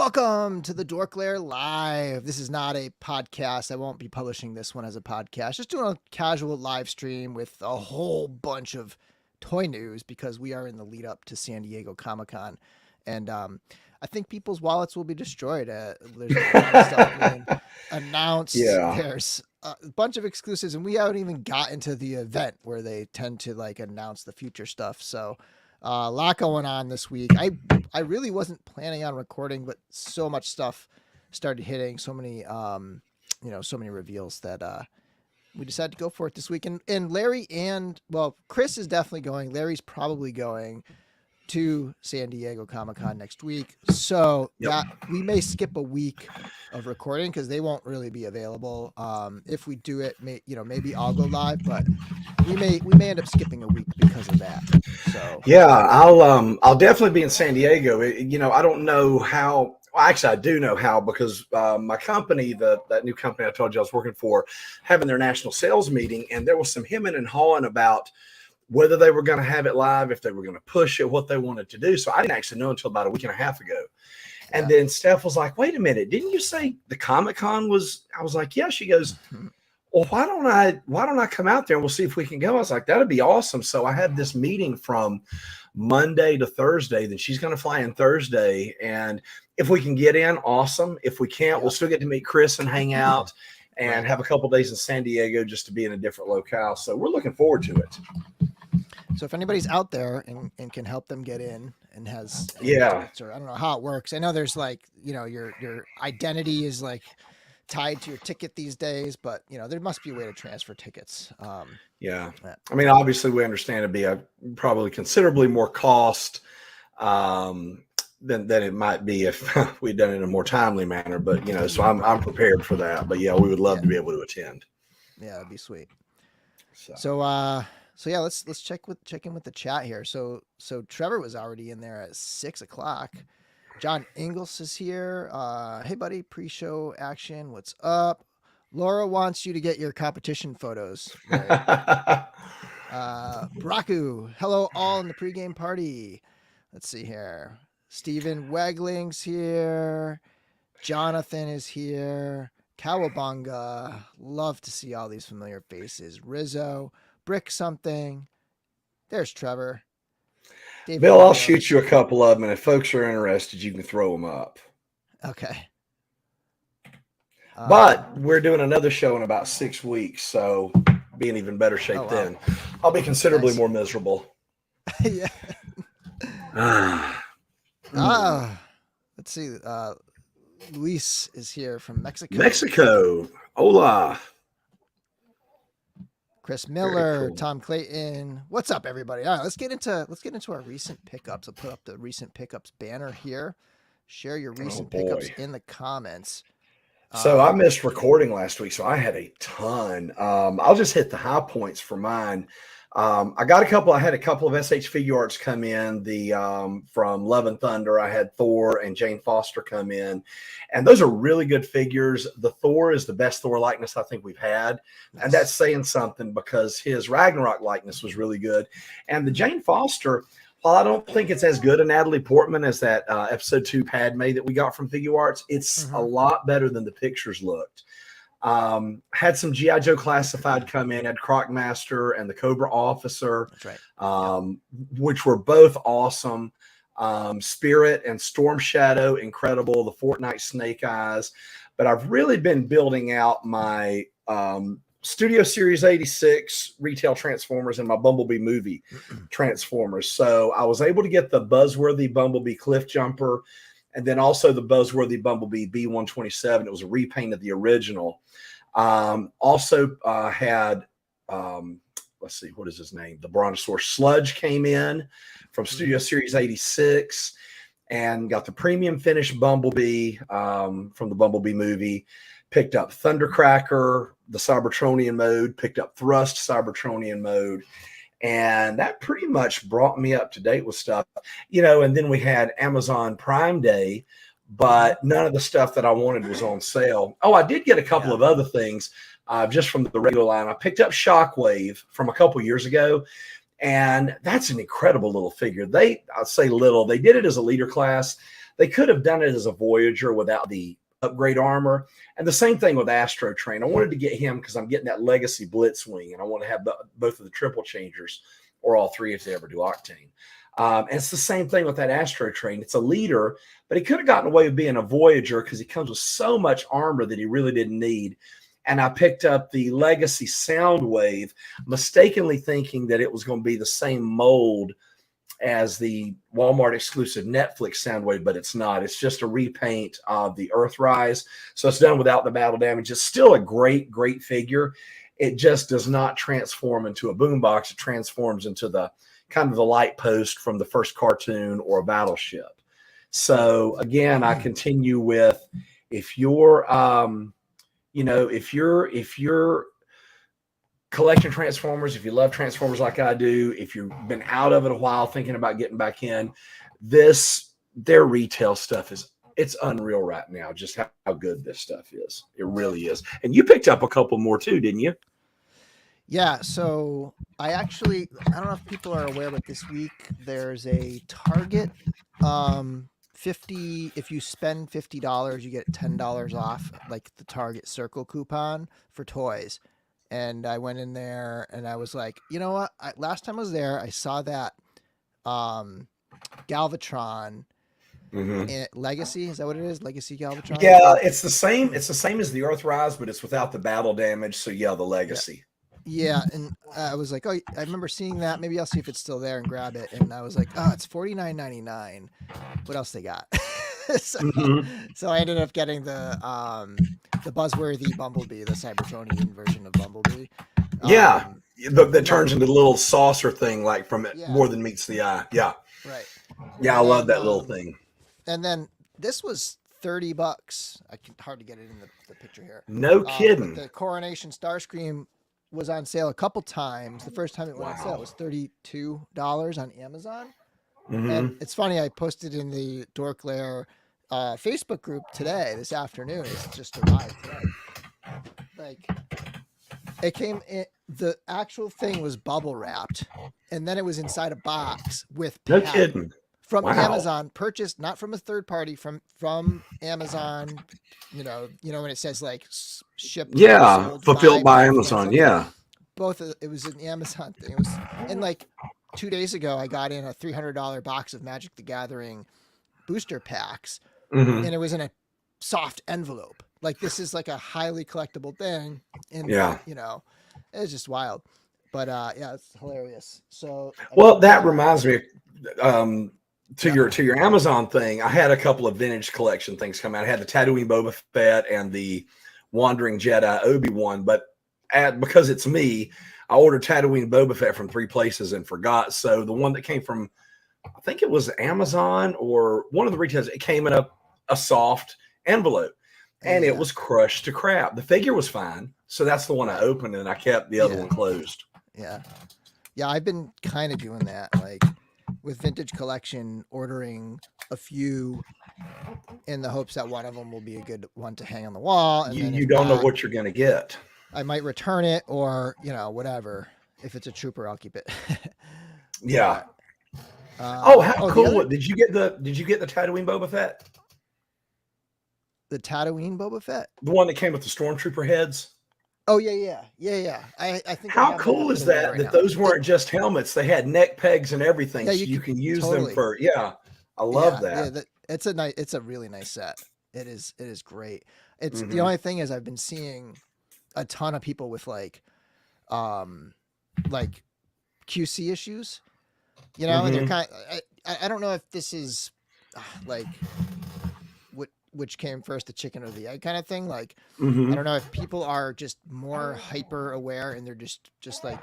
Welcome to the DorkLair Live. This is not a podcast. I won't be publishing this one as a podcast. Just doing a casual live stream with a whole bunch of toy news because we are in the lead up to San Diego Comic-Con. And I think people's wallets will be destroyed. There's a lot of stuff being announced. Yeah. There's a bunch of exclusives, and we haven't even gotten to the event where they tend to like announce the future stuff. So a lot going on this week. I really wasn't planning on recording, but so much stuff started hitting, so many so many reveals that we decided to go for it this week. And Larry Chris is definitely going. Larry's probably going to San Diego Comic-Con next week. So that we may skip a week of recording because they won't really be available. If we do it, maybe I'll go live, but we may end up skipping a week because of that. So yeah, I'll definitely be in San Diego. I don't know how. Well, actually, I do know how because my company, that new company I told you I was working for, having their national sales meeting, and there was some hemming and hawing about whether they were going to have it live, if they were going to push it, what they wanted to do. So I didn't actually know until about a week and a half ago. And then Steph was like, wait a minute, didn't you say the Comic-Con was? I was like, yeah. She goes, well, why don't I come out there and we'll see if we can go? I was like, that'd be awesome. So I had this meeting from Monday to Thursday. Then she's going to fly in Thursday. And if we can get in, awesome. If we can't, we'll still get to meet Chris and hang out and have a couple of days in San Diego just to be in a different locale. So we're looking forward to it. So if anybody's out there and can help them get in and has tickets, or I don't know how it works. I know there's like, your identity is like tied to your ticket these days, but there must be a way to transfer tickets. I mean, obviously we understand it'd be probably considerably more cost than it might be if we'd done it in a more timely manner, but so I'm prepared for that. But we would love to be able to attend. Yeah, that'd be sweet. So let's check in with the chat here. So Trevor was already in there at 6 o'clock. John Ingalls is here. Hey buddy, pre-show action. What's up? Laura wants you to get your competition photos. Right? Braku, hello all in the pregame party. Let's see here. Stephen Wegling's here. Jonathan is here. Cowabunga. Love to see all these familiar faces. Rizzo. Brick something. There's Trevor. David Bill, I'll shoot you a couple of them, and if folks are interested, you can throw them up. Okay. But we're doing another show in about 6 weeks, so be in even better shape then. I'll be considerably more miserable. Yeah. Let's see. Luis is here from Mexico. Hola. Chris Miller, cool. Tom Clayton. What's up, everybody? All right, let's get into our recent pickups. I'll put up the recent pickups banner here. Share your recent pickups in the comments. So I missed recording last week, so I had a ton. I'll just hit the high points for mine. I had a couple of SH Figuarts come in. From Love and Thunder, I had Thor and Jane Foster come in, and those are really good figures. The Thor is the best Thor likeness I think we've had, and that's saying something because his Ragnarok likeness was really good. And the Jane Foster, while I don't think it's as good a Natalie Portman as that episode 2 Padme that we got from Figuarts, it's a lot better than the pictures looked. Had some G.I. Joe Classified come in, had Crocmaster and the Cobra Officer, that's right. Which were both awesome. Spirit and Storm Shadow, incredible. The Fortnite Snake Eyes. But I've really been building out my Studio Series 86 retail Transformers and my Bumblebee movie Transformers. So I was able to get the Buzzworthy Bumblebee Cliff Jumper and then also the Buzzworthy Bumblebee B127. It was a repaint of the original. Also had, let's see, what is his name? The Brontosaurus Sludge came in from Studio Series 86 and got the premium finished Bumblebee from the Bumblebee movie. Picked up Thundercracker, the Cybertronian mode, picked up Thrust Cybertronian mode. And that pretty much brought me up to date with stuff, and then we had Amazon Prime Day, but none of the stuff that I wanted was on sale. Oh, I did get a couple of other things just from the regular line. I picked up Shockwave from a couple years ago, and that's an incredible little figure. I'd say little. They did it as a leader class. They could have done it as a Voyager without the upgrade armor. And the same thing with Astro Train. I wanted to get him because I'm getting that Legacy Blitzwing, and I want to have both of the triple changers, or all three if they ever do Octane. And it's the same thing with that Astro Train. It's a leader, but he could have gotten away with being a Voyager because he comes with so much armor that he really didn't need. And I picked up the Legacy Soundwave, mistakenly thinking that it was going to be the same mold as the Walmart exclusive Netflix Soundwave, but it's not. It's just a repaint of the Earthrise. So it's done without the battle damage. It's still a great, great figure. It just does not transform into a boombox. It transforms into the kind of the light post from the first cartoon or a battleship. So again, I continue with, if you're, if you're collecting Transformers, if you love Transformers like I do, if you've been out of it a while thinking about getting back in, their retail stuff it's unreal right now, just how good this stuff is. It really is. And you picked up a couple more too, didn't you? Yeah, so I don't know if people are aware, but this week there's a Target 50, if you spend $50, you get $10 off, like the Target Circle coupon for toys. And I went in there and I was like, you know what? Last time I was there, I saw that Galvatron Legacy. Is that what it is? Legacy Galvatron? Yeah, it's the same. It's the same as the Earthrise, but it's without the battle damage. So yeah, the Legacy. Yeah, and I was like, oh, I remember seeing that. Maybe I'll see if it's still there and grab it. And I was like, oh, it's $49.99. What else they got? So I ended up getting the buzzworthy Bumblebee, the Cybertronian version of Bumblebee. That turns into the little saucer thing, like from it more than meets the eye. Yeah, right. Yeah, I love that little thing. And then this was $30. I can hardly get it in the picture here. No kidding. The Coronation Starscream was on sale a couple times. The first time it went on sale, it was $32 on Amazon. And it's funny, I posted in the DorkLair Facebook group this afternoon. It's just arrived today. Like, it came in, the actual thing was bubble wrapped, and then it was inside a box with no kidding from Amazon, purchased not from a third party, from Amazon. You know when it says like shipped, fulfilled by Amazon. Yeah, it was an Amazon thing. It was, and like 2 days ago, I got in a $300 box of Magic the Gathering booster packs, and it was in a soft envelope. Like, this is like a highly collectible thing, and it's just wild. But it's hilarious. So that reminds me, to your Amazon thing, I had a couple of vintage collection things come out. I had the Tatooine Boba Fett and the Wandering Jedi Obi-Wan, but because it's me, I ordered Tatooine Boba Fett from 3 places and forgot. So the one that came from, I think it was Amazon or one of the retailers, it came in a soft envelope, and it was crushed to crap. The figure was fine, so that's the one I opened, and I kept the other one closed. Yeah, I've been kind of doing that, like with vintage collection, ordering a few in the hopes that one of them will be a good one to hang on the wall. And you don't know what you're going to get. I might return it, or whatever. If it's a trooper, I'll keep it. Yeah. How cool! Did you get the Tatooine Boba Fett? The Tatooine Boba Fett, the one that came with the stormtrooper heads. Oh yeah. I think. How cool is that? That those weren't just helmets; they had neck pegs and everything, so you can use them for. Yeah, I love that. Yeah, it's a really nice set. It is great. It's the only thing is I've been seeing a ton of people with like QC issues, and they're kind of, I don't know if this is like which came first, the chicken or the egg kind of thing. Like, I don't know if people are just more hyper aware and they're just like,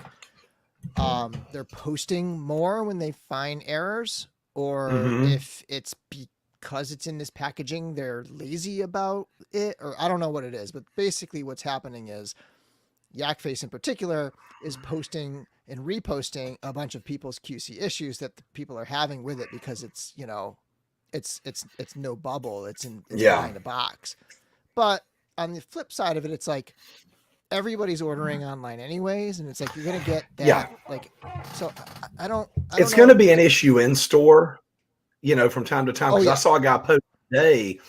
they're posting more when they find errors, or if it's because it's in this packaging, they're lazy about it, or I don't know what it is, but basically what's happening is Yakface in particular is posting and reposting a bunch of people's QC issues that the people are having with it, because it's, it's no bubble. It's behind a box. But on the flip side of it, it's like everybody's ordering online anyways, and it's like you're gonna get that. Yeah. Like, so I don't. It's going to be an issue in store, from time to time. Because I saw a guy post day,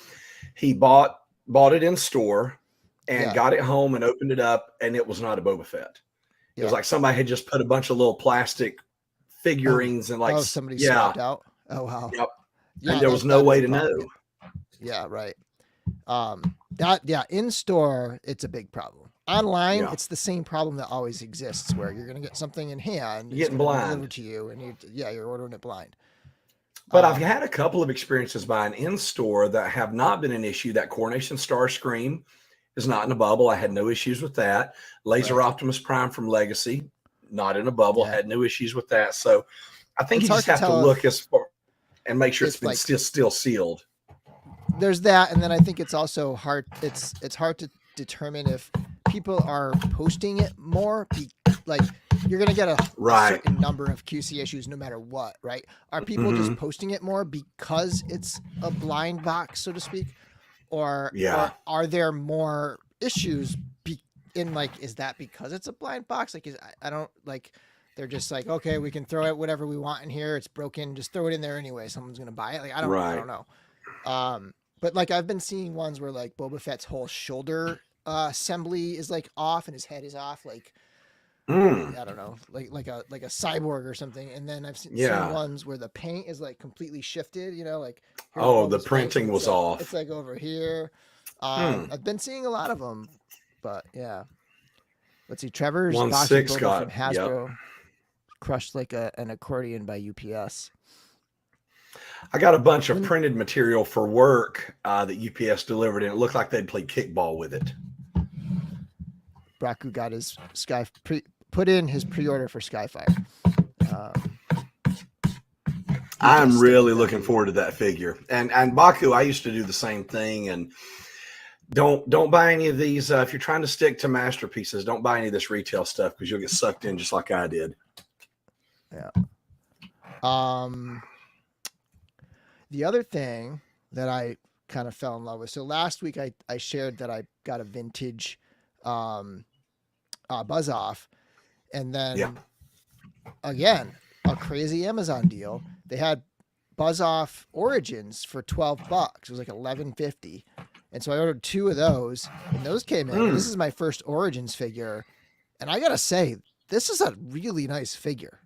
he bought it in store and Yeah. got it home and opened it up, and it was not a Boba Fett. It was Yeah. like somebody had just put a bunch of little plastic figurines and like, Oh, somebody yeah, swapped out. Oh wow. yep. Yeah, And there was no that is way a to problem. know. Yeah, right. In store, it's a big problem. Online, Yeah. it's the same problem that always exists, where you're gonna get something in hand, You're it's getting gonna be blind. delivered to you, and you're ordering it blind. But I've had a couple of experiences buying in store that have not been an issue. That Coronation Star Scream is not in a bubble. I had no issues with that. Laser Right. Optimus Prime from Legacy, not in a bubble. Yeah. Had no issues with that. So I think It's you hard just to have to tell look if as far and make sure it's if been like still sealed. there's that, and then I think it's also hard. It's hard to determine if people are posting it more. Like you're gonna get a Right. certain number of QC issues no matter what, right? Are people just posting it more because it's a blind box, so to speak, or Yeah. are there more issues in like is that because it's a blind box? Like I don't like. They're just like, okay, we can throw it whatever we want in here. It's broken, just throw it in there anyway. Someone's gonna buy it. Like I don't know. But like I've been seeing ones where like Boba Fett's whole shoulder assembly is like off and his head is off, like I don't know, like a cyborg or something. And then I've seen ones where the paint is like completely shifted, like the printing was off. It's like over here. I've been seeing a lot of them, but yeah. Let's see, Trevor's boxing Boba from Hasbro crushed like an accordion by UPS. I got a bunch of printed material for work that UPS delivered, and it looked like they'd played kickball with it. Braku got his put in his pre-order for Skyfire. I'm really looking forward to that figure. And Baku, I used to do the same thing. And don't buy any of these if you're trying to stick to masterpieces. Don't buy any of this retail stuff because you'll get sucked in just like I did. Yeah. The other thing that I kind of fell in love with. So last week I shared that I got a vintage Buzz Off, and then again a crazy Amazon deal. They had Buzz Off Origins for $12. It was like $11.50, and so I ordered 2 of those, and those came in. This is my first Origins figure, and I gotta say this is a really nice figure.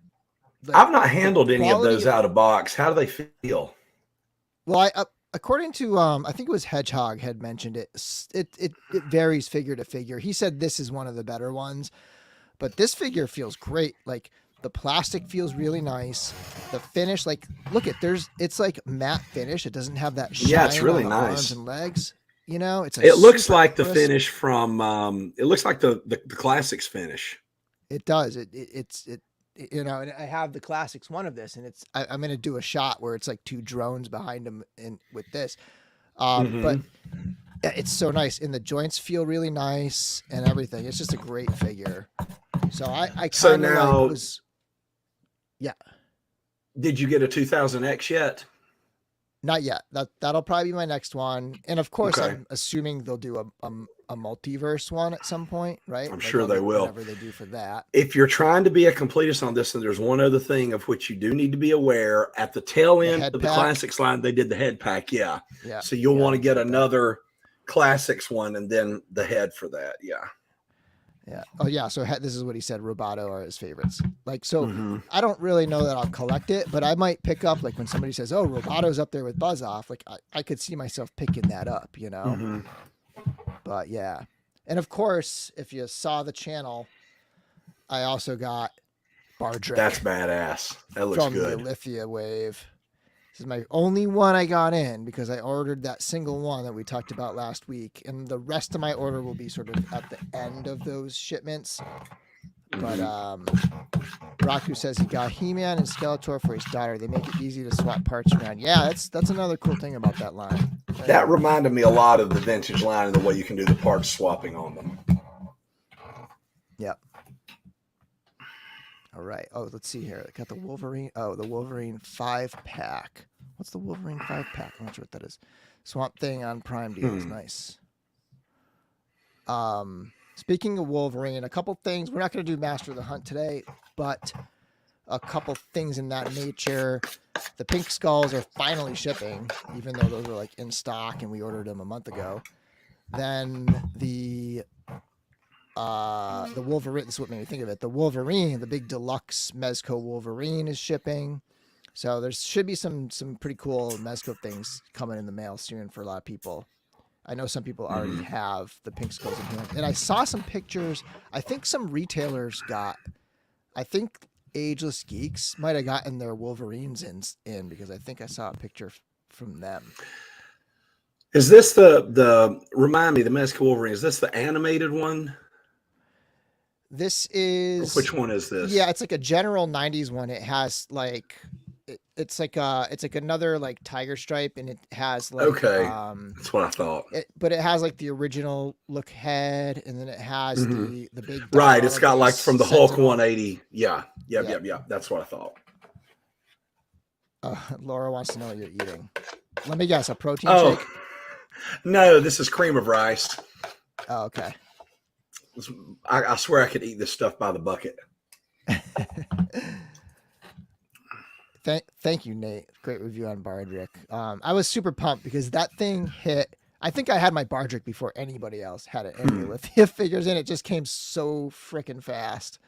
Like, I've not handled any of those out of box. How do they feel? Well, according to I think it was Hedgehog had mentioned it. It varies figure to figure. He said this is one of the better ones, but this figure feels great. Like the plastic feels really nice. The finish, like look at it's like matte finish. It doesn't have that shine. Yeah, it's really on the nice. Arms and legs. It's it looks like the finish from. It looks like the classics finish. It does. It's and I have the classics one of this, and I'm going to do a shot where it's like 2 drones behind him with this. But it's so nice, and the joints feel really nice and everything. It's just a great figure. So I kind of was. Yeah. Did you get a 2000X yet? Not yet. That'll probably be my next one. And of course, I'm assuming they'll do a multiverse one at some point, right? I'm sure they will. Whatever they do for that. If you're trying to be a completist on this, and there's one other thing of which you do need to be aware, at the tail end of the classics line, they did the head pack. Yeah. So you'll want to get another classics one and then the head for that. Yeah. Yeah. Oh yeah. So this is what he said. Roboto are his favorites. Like, so I don't really know that I'll collect it, but I might pick up, like when somebody says, oh, Roboto's up there with Buzz Off. Like I could see myself picking that up, but yeah. And of course, if you saw the channel, I also got Bardrick. That's badass. That looks good. From the Lithia wave. This is my only one I got in because I ordered that single one that we talked about last week. And the rest of my order will be sort of at the end of those shipments. But Raku says he got He-Man and Skeletor for his daughter. They make it easy to swap parts around. Yeah, that's another cool thing about that line. That reminded me a lot of the vintage line and the way you can do the parts swapping on them. Yep. All right. Oh, let's see here. I got the Wolverine. Oh, the Wolverine 5-pack. What's the Wolverine 5-pack? I'm not sure what that is. Swamp Thing on Prime deals. Nice. Speaking of Wolverine, a couple things. We're not going to do Master of the Hunt today, but a couple things in that nature. The pink skulls are finally shipping, even though those were like in stock and we ordered them a month ago. Then the Wolverine, this is what made me think of it. The Wolverine, the big deluxe Mezco Wolverine is shipping. So there should be some pretty cool Mezco things coming in the mail soon for a lot of people. I know some people already have the pink skulls in hand. And I saw some pictures. I think some retailers got, I think Ageless Geeks might have gotten their Wolverines in because I think I saw a picture from them. Is this the remind me, the Mezco Wolverine, is this the animated one? This is, or which one is this? Yeah, it's like a general 90s one. It has like it's like another like tiger stripe, and it has like that's what I thought. But it has like the original look head, and then it has the big right. It's got like from the Sentinel. Hulk 180. Yeah. Yep. That's what I thought. Laura wants to know what you're eating. Let me guess, a protein shake? No, this is cream of rice. Oh, okay. I swear I could eat this stuff by the bucket. Thank you, Nate. Great review on Bardrick. I was super pumped because that thing hit. I think I had my Bardrick before anybody else had it. Any Lithia figures in it just came so freaking fast,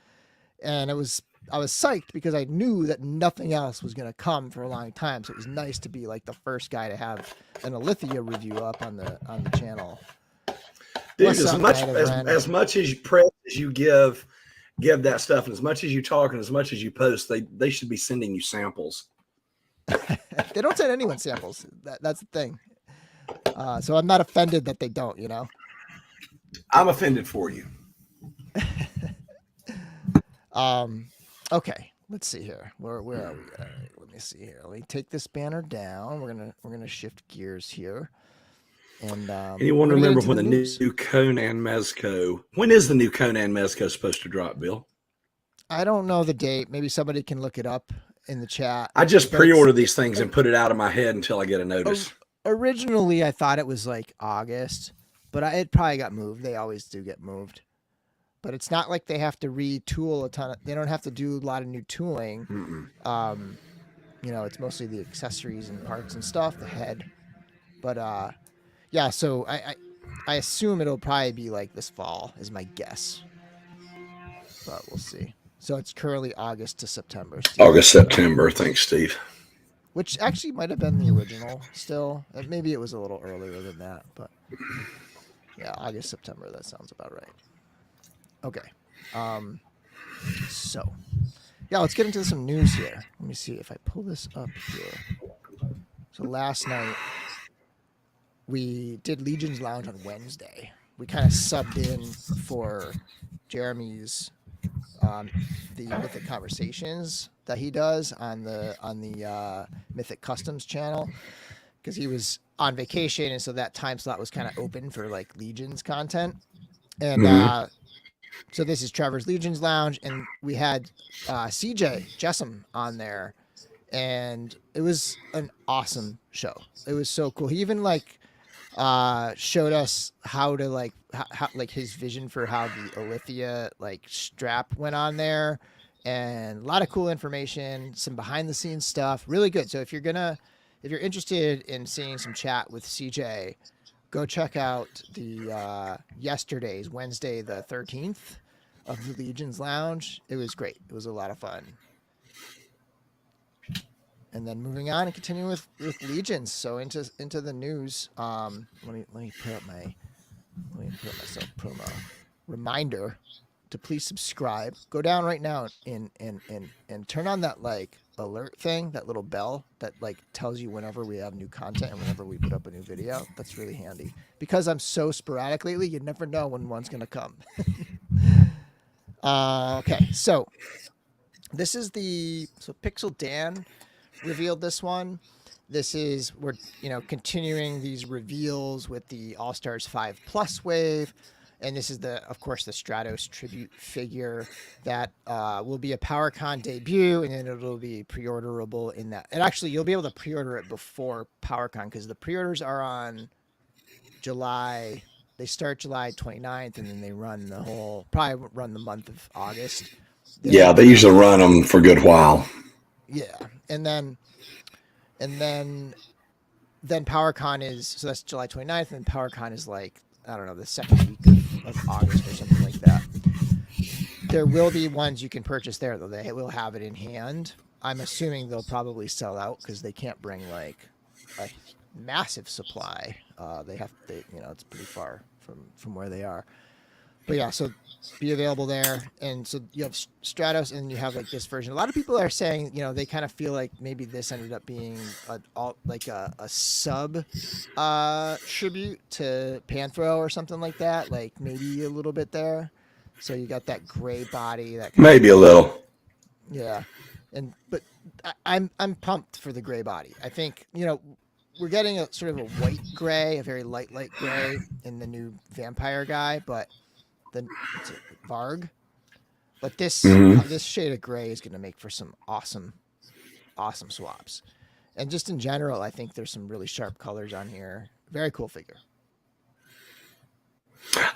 and I was psyched because I knew that nothing else was gonna come for a long time. So it was nice to be like the first guy to have an Alithia review up on the channel. Dude, as much as press as you give that stuff, and as much as you talk and as much as you post, they should be sending you samples. They don't send anyone samples. That's the thing. So I'm not offended that they don't, you know. I'm offended for you. Okay, let's see here. Where are we? All right, let me see here. Let me take this banner down. We're gonna shift gears here. And anyone remember when the new Conan Mezco? When is the new Conan Mezco supposed to drop, Bill? I don't know the date. Maybe somebody can look it up in the chat. I just pre-order these things and put it out of my head until I get a notice. Originally, I thought it was like August, but it probably got moved. They always do get moved. But it's not like they have to retool a ton. They don't have to do a lot of new tooling. You know, it's mostly the accessories and parts and stuff, the head. But yeah, so I assume it'll probably be like this fall is my guess. But we'll see. So it's currently August to September. August, September. Thanks, Steve. Which actually might have been the original still. Maybe it was a little earlier than that. But yeah, August, September. That sounds about right. Okay. So, yeah, let's get into some news here. Let me see if I pull this up here. So last night, we did Legions Lounge on Wednesday. We kind of subbed in for Jeremy's the Mythic Conversations that he does on the Mythic Customs channel because he was on vacation, and so that time slot was kind of open for like Legions content. And so this is Trevor's Legions Lounge, and we had CJ Jessam on there, and it was an awesome show. It was so cool. He even like showed us how to like how like his vision for how the Alithia like strap went on there, and a lot of cool information, some behind the scenes stuff, really good. So if you're interested in seeing some chat with CJ, go check out the yesterday's Wednesday the 13th of the Legions Lounge. It was great. It was a lot of fun. And then moving on and continuing with Legions. So into the news. Let me put up myself promo reminder to please subscribe. Go down right now and turn on that like alert thing, that little bell that like tells you whenever we have new content and whenever we put up a new video. That's really handy because I'm so sporadic lately. You never know when one's gonna come. Okay, so this is Pixel Dan revealed this one. We're continuing these reveals with the All Stars 5 Plus wave. And this is of course, the Stratos tribute figure that will be a Power-Con debut, and then it'll be pre-orderable in that. And actually, you'll be able to pre-order it before Power-Con because the pre-orders are on July. They start July 29th, and then they run probably run the month of August. Yeah, they usually run them for a good while. Yeah, and then Power-Con is, so that's July 29th, and Power-Con is like, I don't know, the second week of August or something like that. There will be ones you can purchase there, though. They will have it in hand. I'm assuming they'll probably sell out because they can't bring like a massive supply. It's pretty far from where they are. But yeah, so be available there. And so you have Stratos, and you have like this version. A lot of people are saying, they kind of feel like maybe this ended up being a sub tribute to Panthro or something like that. Like maybe a little bit there. So you got that gray body, that maybe a little. Yeah, but I'm pumped for the gray body. I think we're getting a sort of a white gray, a very light gray in the new vampire guy, but it's a Varg. But this shade of gray is going to make for some awesome swaps. And just in general, I think there's some really sharp colors on here. Very cool figure.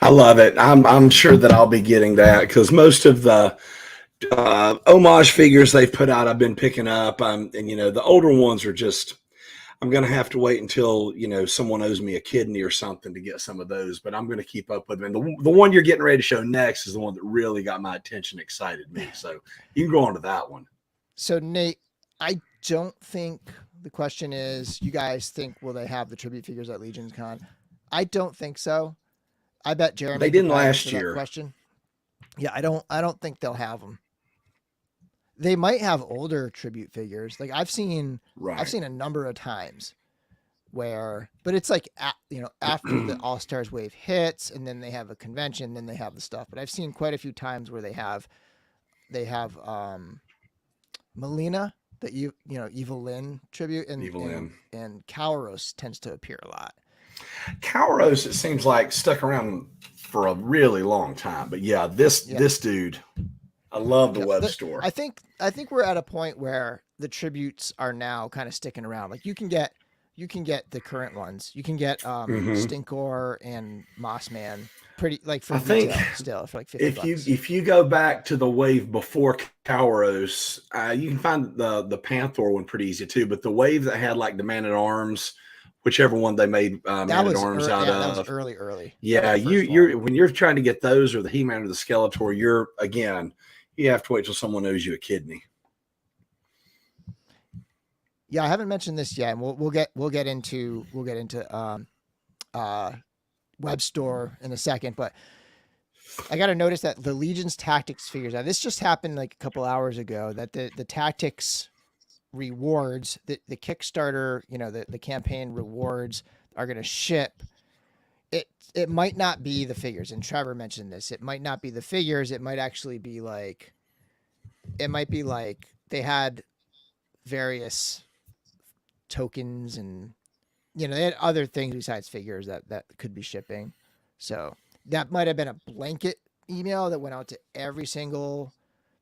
I love it. I'm sure that I'll be getting that because most of the homage figures they've put out, I've been picking up. And the older ones are just, I'm going to have to wait until, someone owes me a kidney or something to get some of those, but I'm going to keep up with them. And the one you're getting ready to show next is the one that really got my attention, excited me. So you can go on to that one. So Nate, I don't think the question is, you guys think, will they have the tribute figures at Legions Con? I don't think so. I bet Jeremy. They didn't last year. Question. Yeah, I don't think they'll have them. They might have older tribute figures. Like I've seen a number of times but it's like after the All Stars wave hits, and then they have a convention, then they have the stuff. But I've seen quite a few times where they have Melina, the Evil Lyn tribute, and Kalros tends to appear a lot. Kalros, it seems like, stuck around for a really long time, but this dude, I love the web store. I think we're at a point where the tributes are now kind of sticking around. Like you can get the current ones. You can get Stinkor and Mossman pretty like for retail still for like $50. If you go back to the wave before Kalros, you can find the Panther one pretty easy too. But the wave that had like the Man at Arms, whichever one they made Man at Arms out of. That was early. Yeah, you're when you're trying to get those or the He-Man or the Skeletor, you have to wait till someone owes you a kidney. Yeah, I haven't mentioned this yet, and we'll get into web store in a second, but I got to notice that the Legion's Tactics figures. Now, this just happened like a couple hours ago. That the Tactics rewards, the Kickstarter, the campaign rewards are going to ship. It might not be the figures, and Trevor mentioned this. It might not be the figures. It might actually be like, they had various tokens, and they had other things besides figures that could be shipping. So that might have been a blanket email that went out to every single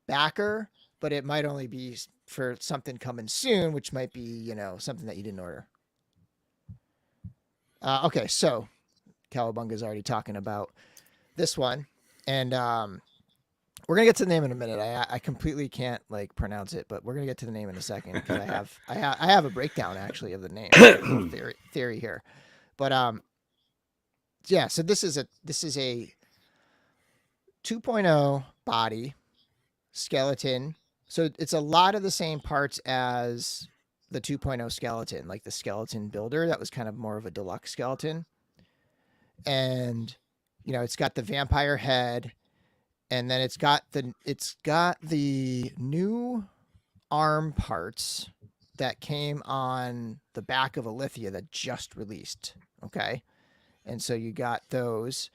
backer, but it might only be for something coming soon, which might be, something that you didn't order. Okay, so Cowabunga's already talking about this one, and we're gonna get to the name in a minute. I completely can't pronounce it, but we're gonna get to the name in a second because I have a breakdown actually of the name theory here. But yeah, so this is a 2.0 body skeleton. So it's a lot of the same parts as the 2.0 skeleton, like the skeleton builder. That was kind of more of a deluxe skeleton. And, it's got the vampire head, and then it's got the new arm parts that came on the back of Alithia that just released. Okay. And so you got those,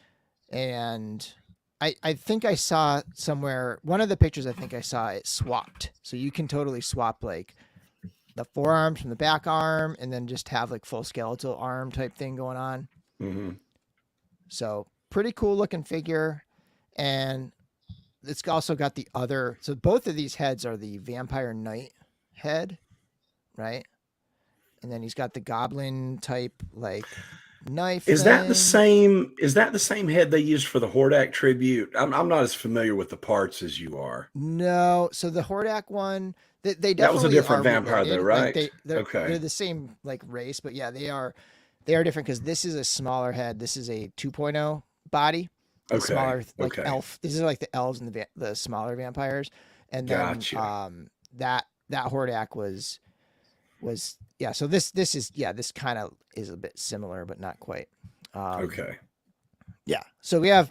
and I think I saw somewhere, one of the pictures, I think I saw it swapped. So you can totally swap the forearms from the back arm, and then just have full skeletal arm type thing going on. Mm-hmm. So pretty cool looking figure. And it's also got the other, so both of these heads are the Vampire Knight head, right? And then he's got the goblin type, knife. Is that the thing. same? Is that the same head they used for the Hordak tribute? I'm not as familiar with the parts as you are. No, so the Hordak one, they That was a definitely different are vampire, though, related. Like right? they're Okay, the same like race, but yeah, they are different because this is a smaller head. This is a 2.0 body, the okay, smaller like okay. elf. This is like the elves and the smaller vampires, and then Gotcha. that Hordak was yeah. So this is yeah. This kind of is a bit similar, but not quite. Okay. Yeah. So we have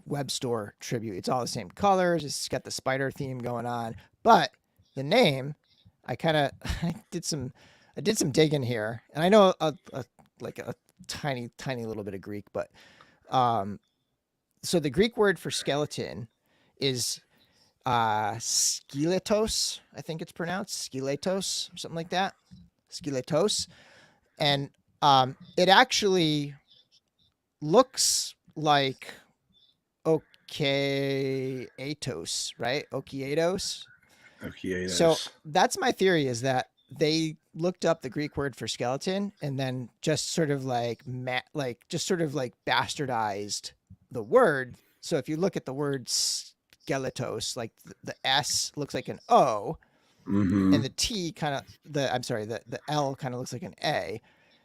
web store tribute. It's all the same colors. It's got the spider theme going on. But the name, I kind of I did some digging here, and I know like a tiny little bit of Greek, but so the Greek word for skeleton is skeletos. I think it's pronounced skeletos or something like that. Skeletos, and it actually looks like Okietos, right? Okietos. Okay. So that's my theory is that they looked up the Greek word for skeleton and then just sort of like bastardized the word. So if you look at the word skeletos, like the S looks like an O, Mm-hmm. and the T kind of the L kind of looks like an A.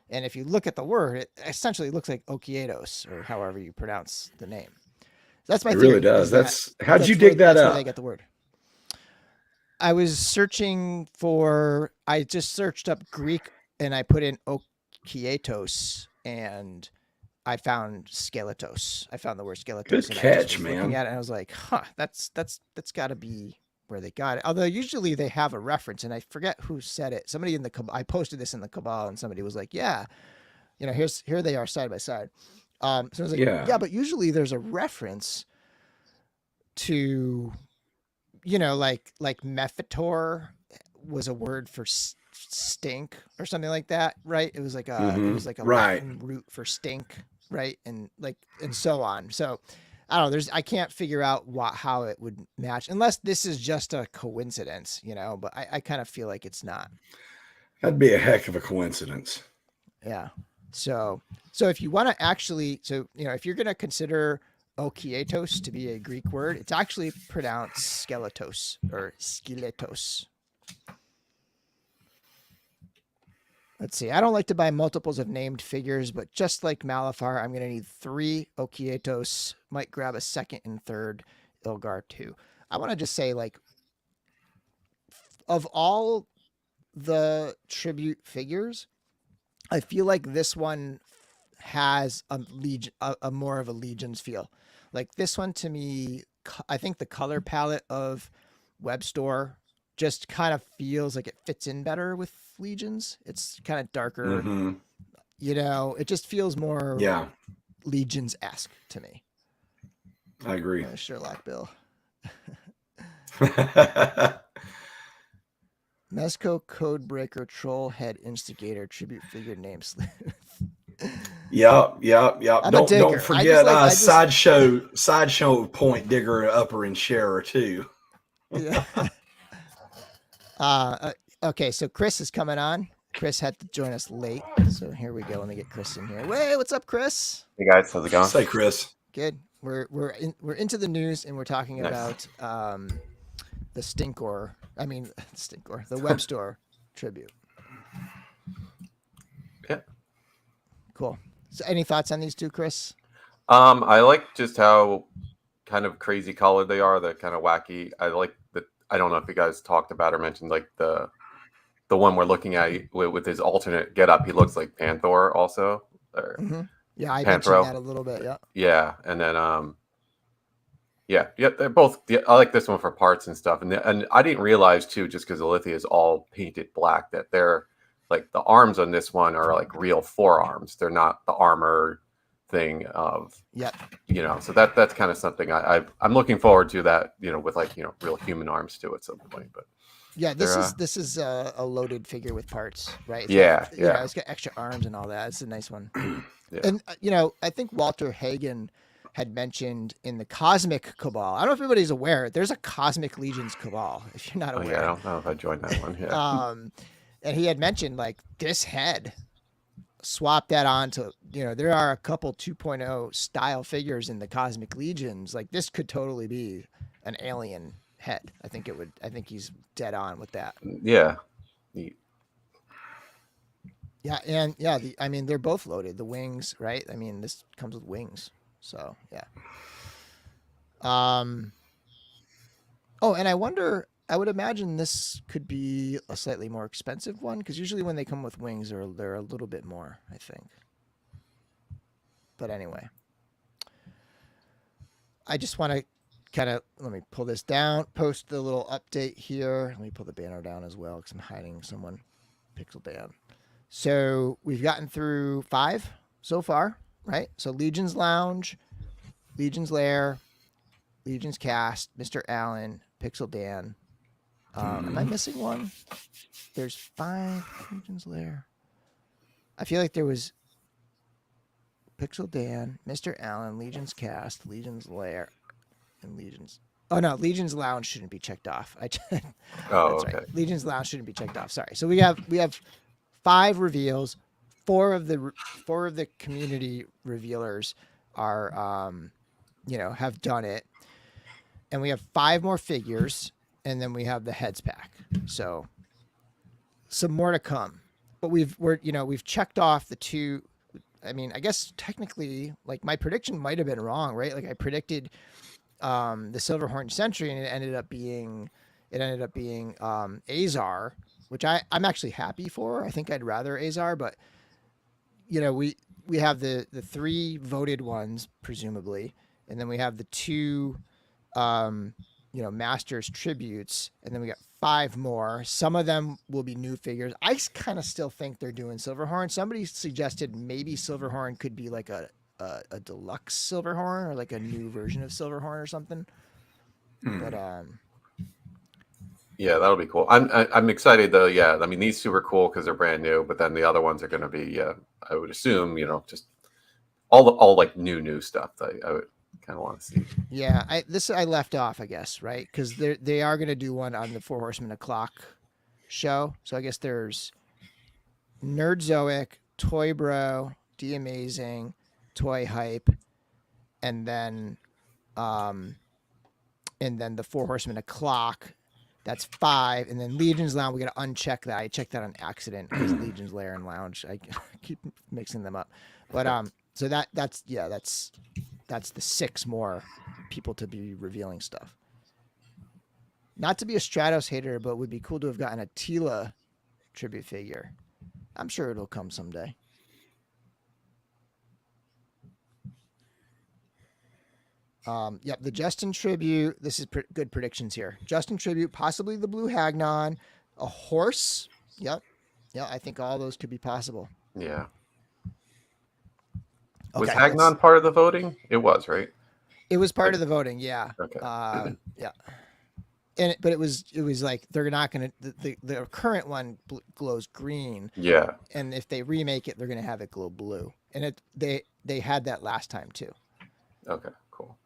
And if you look at the word, it essentially looks like Okietos, or however you pronounce the name. That's my It really theory. does. Is that How'd you dig that that's where they up? get the word. I was searching for. I just searched up Greek and I put in Okietos, and I found skeletos. I found the word skeletos, Good and I just catch, was looking man. at it, and I was like, "Huh, that's got to be where they got it." Although usually they have a reference, and I forget who said it. Somebody in the I posted this in the Cabal, and somebody was like, "Yeah, here they are side by side." So I was like, Yeah. "Yeah, but usually there's a reference to, like Mephitor was a word for stink or something like that, right? It was like Mm-hmm. a Right. Latin root for stink, right? And so on. So I don't know. I can't figure out how it would match unless this is just a coincidence, But I kind of feel like it's not. That'd be a heck of a coincidence. Yeah. So if you want to actually, if you're going to consider okietos to be a Greek word, it's actually pronounced skeletos or skeletos. Let's see. I don't like to buy multiples of named figures, but just like Malafar, I'm going to need 3 okietos. Might grab a second and third Ilgar too. I want to just say, like, of all the tribute figures, I feel like this one has a more of a Legions feel. Like this one to me, I think the color palette of Web Store just kind of feels like it fits in better with Legions. It's kind of darker, Mm-hmm. it just feels more Yeah, Legions-esque to me. I agree. Sherlock Bill. Mezco Codebreaker Trollhead Instigator Tribute Figure Name Sleuth. Yep. I'm a Don't digger. forget sideshow point digger upper and sharer too. Yeah. Okay, so Chris is coming on. Chris had to join us late, so here we go. Let me get Chris in here. Hey, what's up, Chris? Hey guys, how's it going? Say, Chris. Good. We're into the news, and we're talking Nice. about the Stinkor. I mean, Stinkor, the Web Store tribute. Yeah. Cool. So, any thoughts on these two, Chris? I like just how kind of crazy colored they are. They're kind of wacky. I like that. I don't know if you guys talked about or mentioned like the one we're looking at with his alternate getup. He looks like Panther also. Or Mm-hmm. Yeah, I Panthro. mentioned that a little bit. Yeah. Yeah, and then yeah, they're both. I like this one for parts and stuff. And I didn't realize too, just because Alithia is all painted black, that they're like the arms on this one are like real forearms. They're not the armor thing of so that's kind of something I'm looking forward to, that with like real human arms too at some point. But yeah, this is a loaded figure with parts, right? It's got extra arms and all that. It's a nice one. Yeah. And I think Walter Hagen had mentioned in the Cosmic Cabal. I don't know if everybody's aware. There's a Cosmic Legions Cabal. If you're not aware, yeah, I don't know if I joined that one. Yeah. And he had mentioned like this head swap that on to, there are a couple 2.0 style figures in the Cosmic Legions. Like this could totally be an alien head. I think he's dead on with that. Yeah. Yeah, and yeah, I mean, they're both loaded. The wings, right? I mean, this comes with wings. So, yeah. Oh, and I would imagine this could be a slightly more expensive one, because usually when they come with wings, they're a little bit more, I think. But anyway, I just want to let me pull this down, post the little update here. Let me pull the banner down as well, because I'm hiding someone. Pixel Dan. So we've gotten through 5 so far, right? So Legion's Lounge, Legion's Lair, Legion's Cast, Mr. Allen, Pixel Dan. Am I missing one? There's 5 Legion's Lair. I feel like there was Pixel Dan, Mr. Allen, Legion's Cast, Legion's Lair, and Legion's. Oh no, Legion's Lounge shouldn't be checked off. That's okay. right. Legion's Lounge shouldn't be checked off. Sorry. So we have 5 reveals. 4 of the community revealers are have done it, and we have 5 more figures, and then we have the heads pack. So some more to come. But we've checked off the 2. I mean, I guess technically, like, my prediction might have been wrong, right? Like, I predicted the Silverhorn Sentry, and it ended up being Azar, which I'm actually happy for. I think I'd rather Azar, but we have the 3 voted ones presumably, and then we have the 2 Masters tributes, and then we got 5 more. Some of them will be new figures. I kind of still think they're doing Silverhorn. Somebody suggested maybe Silverhorn could be like a deluxe Silverhorn, or like a new version of Silverhorn or something. But yeah, that'll be cool. I'm excited though. Yeah, I mean, these super cool because they're brand new, but then the other ones are going to be, I would assume, just all like new stuff that I would kind of want to see. Yeah, I left off, I guess, right? Because they are going to do one on the 4 Horsemen o'clock show. So I guess there's Nerdzoic, Toy Bro, D Amazing, Toy Hype, and then the 4 Horsemen o'clock. That's 5, and then Legion's Lounge. We got to uncheck that. I checked that on accident because Legion's Lair and Lounge. I keep mixing them up, but so that's the 6 more people to be revealing stuff. Not to be a Stratos hater, but it would be cool to have gotten a Tila tribute figure. I'm sure it'll come someday. Yep, the Justin tribute. This is good predictions here. Justin tribute, possibly the Blue Hagnon, a horse. Yep, yeah, I think all those could be possible. Yeah. Okay, was Hagnon part of the voting? It was, right? It was part of the voting. Yeah. Okay. Yeah. But it was like they're not going to. The current one glows green. Yeah. And if they remake it, they're going to have it glow blue. And they had that last time too. Okay. Cool.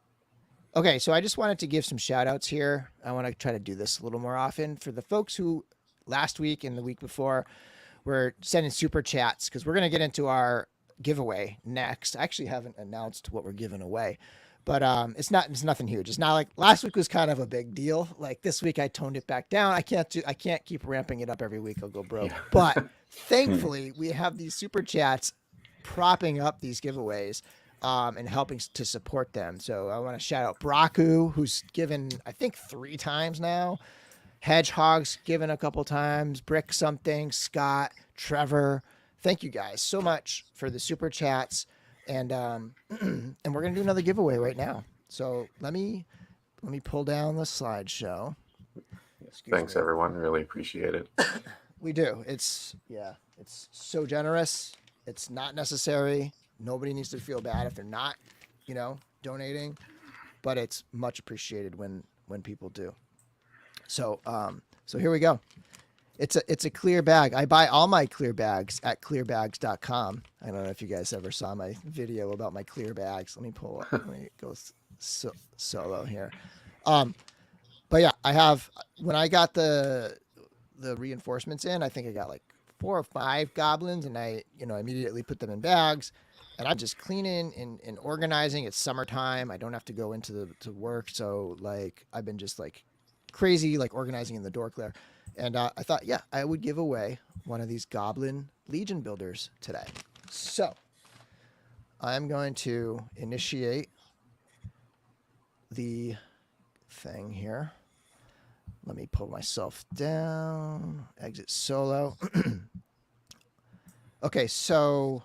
Okay, so I just wanted to give some shout outs here. I want to try to do this a little more often for the folks who last week and the week before were sending super chats, because we're going to get into our giveaway next. I actually haven't announced what we're giving away, but it's nothing huge. It's not like last week was kind of a big deal. Like this week I toned it back down. I can't keep ramping it up every week. I'll go broke. Yeah. But thankfully we have these super chats propping up these giveaways. And helping to support them. So I want to shout out Braku, who's given, I think, 3 times now. Hedgehog's given a couple times. Brick something, Scott, Trevor. Thank you guys so much for the super chats. And and we're gonna do another giveaway right now. So let me pull down the slideshow. Thanks everyone. Really appreciate it. We do. It's so generous. It's not necessary. Nobody needs to feel bad if they're not, donating, but it's much appreciated when people do. So here we go. It's a clear bag. I buy all my clear bags at clearbags.com. I don't know if you guys ever saw my video about my clear bags. Let me go solo here. But yeah, when I got the reinforcements in, I think I got like 4 or 5 goblins, and I, immediately put them in bags, and I'm just cleaning and organizing. It's summertime. I don't have to go into to work, so like I've been just like crazy, like organizing in the DorkLair, and I thought, yeah, I would give away one of these Goblin Legion builders today. So I'm going to initiate the thing here. Let me pull myself down. Exit solo. Okay, so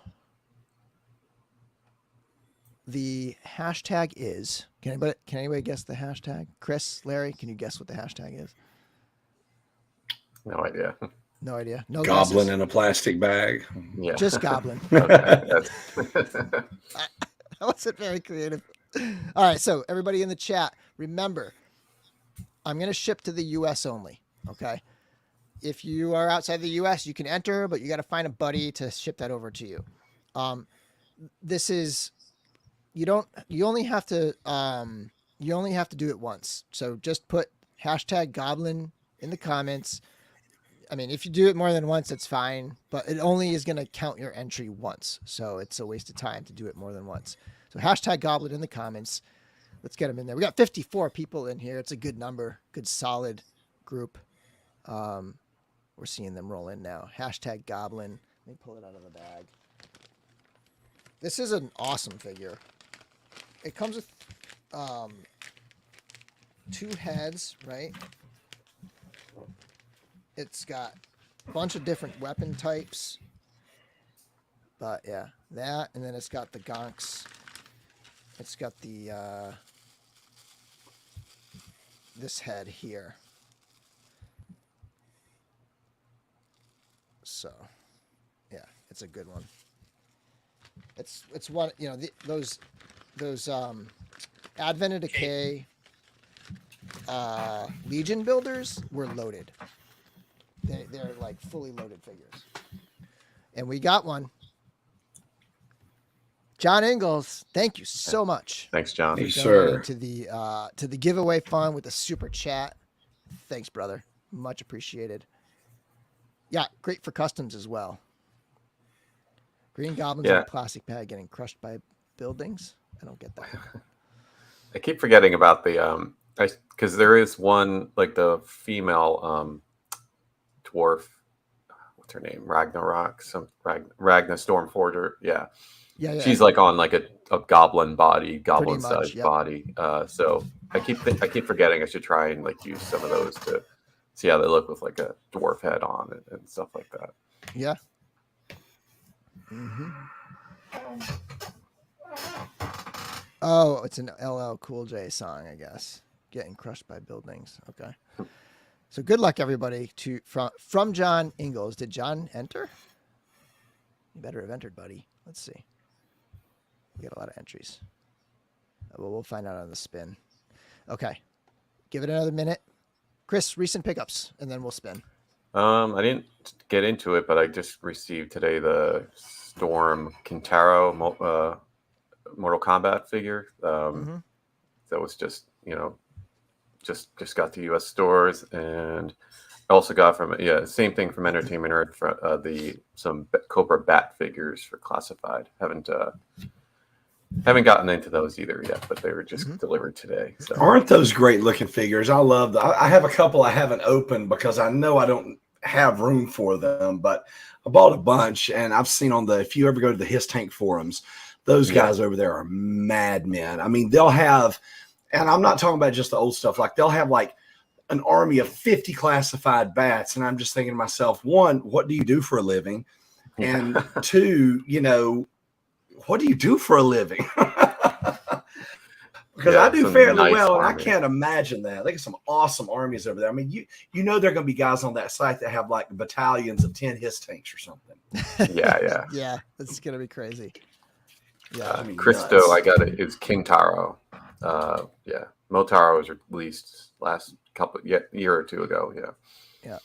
the hashtag is. Can anybody guess the hashtag? Chris, Larry, can you guess what the hashtag is? No idea. No idea. No Goblin guesses. in a plastic bag. Yeah. Just Goblin. Okay. That wasn't very creative. All right, so everybody in the chat, remember, I'm going to ship to the U.S. only, okay? If you are outside the U.S., you can enter, but you got to find a buddy to ship that over to you. This is, you only have to do it once. So just put hashtag Goblin in the comments. I mean, if you do it more than once, it's fine, but it only is going to count your entry once. So it's a waste of time to do it more than once. So hashtag Goblin in the comments. Let's get them in there. We got 54 people in here. It's a good number, good solid group. We're seeing them roll in now. Hashtag Goblin. Let me pull it out of the bag. This is an awesome figure. It comes with 2 heads, right? It's got a bunch of different weapon types. But yeah, that, and then it's got the gonks. It's got the this head here. So, yeah, it's a good one. It's one, those Advent of Decay Legion builders were loaded. They're like fully loaded figures. And we got one. John Ingalls, thank you so much. Thanks, John. Yes, sir. To the giveaway fund with the super chat. Thanks, brother. Much appreciated. Yeah, great for customs as well. Green Goblins in a plastic bag getting crushed by buildings. I don't get that. I keep forgetting about the because there is one, like the female dwarf. What's her name? Ragnarok. Ragna Stormforger. Yeah. Yeah. She's like on like a goblin body, goblin sized yep. body. So I keep forgetting I should try and like use some of those to see how they look with like a dwarf head on it and stuff like that. Yeah. Mm-hmm. Oh, it's an LL Cool J song, I guess. Getting crushed by buildings. Okay. So good luck, everybody. From John Ingalls. Did John enter? You better have entered, buddy. Let's see. We got a lot of entries. Well, we'll find out on the spin. Okay. Give it another minute. Chris, recent pickups, and then we'll spin. I didn't get into it, but I just received today the Storm Kintaro Mortal Kombat figure. That was just just got to U.S. stores, and I also got same thing from Entertainment Earth for some Cobra Bat figures for Classified. Haven't gotten into those either yet, but they were just delivered today. So. Aren't those great looking figures? I love them. I have a couple I haven't opened because I know I don't have room for them, but I bought a bunch, and I've seen if you ever go to the His Tank forums, those guys over there are madmen. I mean, they'll have, and I'm not talking about just the old stuff, like they'll have like an army of 50 classified bats. And I'm just thinking to myself, one, what do you do for a living? And two, what do you do for a living? Because I do fairly well, and I can't imagine that. They got some awesome armies over there. I mean, there are going to be guys on that site that have like battalions of 10 His Tanks or something. Yeah. Yeah, it's going to be crazy. Yeah, Christo, I got it. It's King Taro. Motaro was released last year or two ago. Yeah.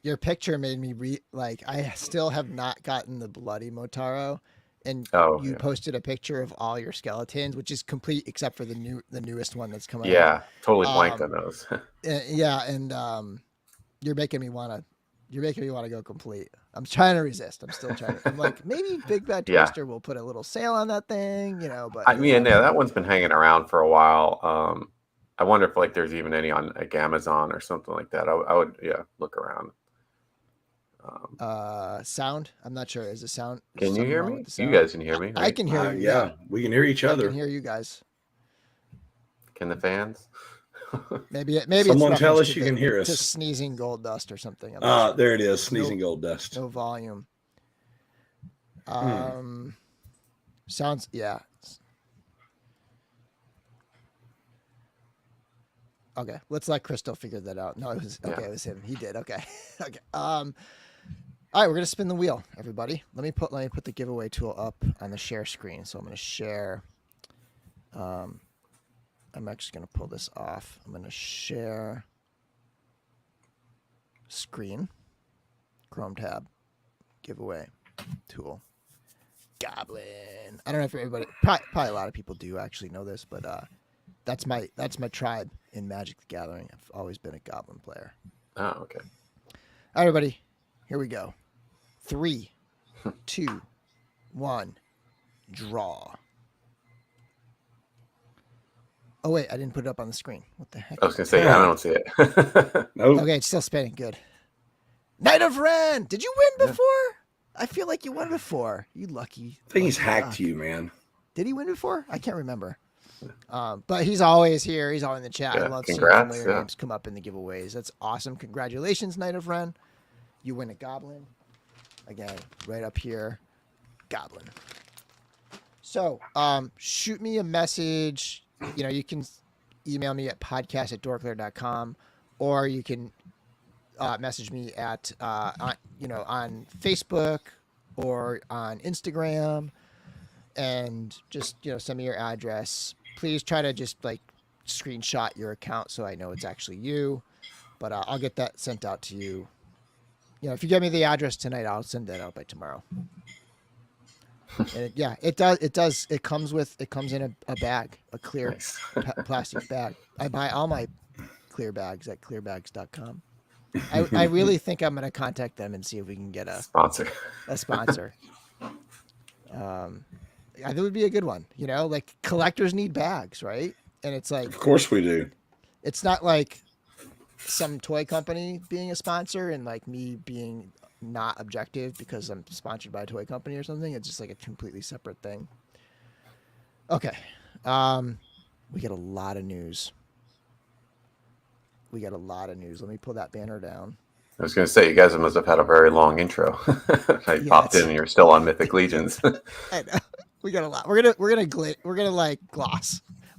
Your picture made me I still have not gotten the bloody Motaro. And you posted a picture of all your skeletons, which is complete except for the newest one that's coming out. Yeah, totally blanked on those. And you're making me want to You're making me want to go complete. I'm trying to resist. I'm still trying. I'm like, maybe Big Bad Yeah. Toaster will put a little sale on that thing, but I mean, yeah, that one's been hanging around for a while. I wonder if like there's even any on like Amazon or something like that. I would look around. Sound. I'm not sure. Is the sound? Can you something hear wrong me? with the sound? You guys can hear me, I right? can hear you. Yeah, we can hear each I other. can hear you guys. Can the fans? Maybe Someone it's tell reference us to you can hear to us. sneezing gold dust or something. I'm not sure. There it is. Sneezing gold dust. No volume. Sounds, yeah. Okay, let's let Crystal figure that out. No, it was okay. Yeah. It was him. He did. Okay. Okay. All right, we're gonna spin the wheel, everybody. Let me put the giveaway tool up on the share screen. So I'm gonna share. I'm actually gonna pull this off. I'm gonna share screen, Chrome tab, giveaway tool, Goblin. I don't know if everybody, probably a lot of people do actually know this, but that's my tribe in Magic the Gathering. I've always been a Goblin player. Oh, okay. All right, everybody, here we go. 3, 2, 1, draw. Oh wait, I didn't put it up on the screen. What the heck? I was gonna say, I don't see it. Nope. Okay, it's still spinning. Good. Knight of Ren. Did you win before? I feel like you won before. You lucky. I think he's hacked you, man. Did he win before? I can't remember. But he's always here. He's always in the chat. I love seeing familiar names come up in the giveaways. That's awesome. Congratulations, Knight of Ren. You win a Goblin. Again, right up here. Goblin. So, shoot me a message. You can email me at podcast@dorklair.com, or you can message me at on Facebook or on Instagram, and just send me your address. Please try to just like screenshot your account so I know it's actually you. But I'll get that sent out to you. If you give me the address tonight, I'll send that out by tomorrow. And it does. It comes in a bag, a clear plastic bag. I buy all my clear bags at clearbags.com. I really think I'm going to contact them and see if we can get a sponsor. I think it would be a good one. Like collectors need bags, right? And it's like, of course we do. It's not like some toy company being a sponsor and like me being not objective because I'm sponsored by a toy company or something. It's just like a completely separate thing. Okay. We get a lot of news. Let me pull that banner down. I was going to say, you guys must have had a very long intro. I popped in and you're still on Mythic Legions. I know. We got a lot. We're gonna gloss. We're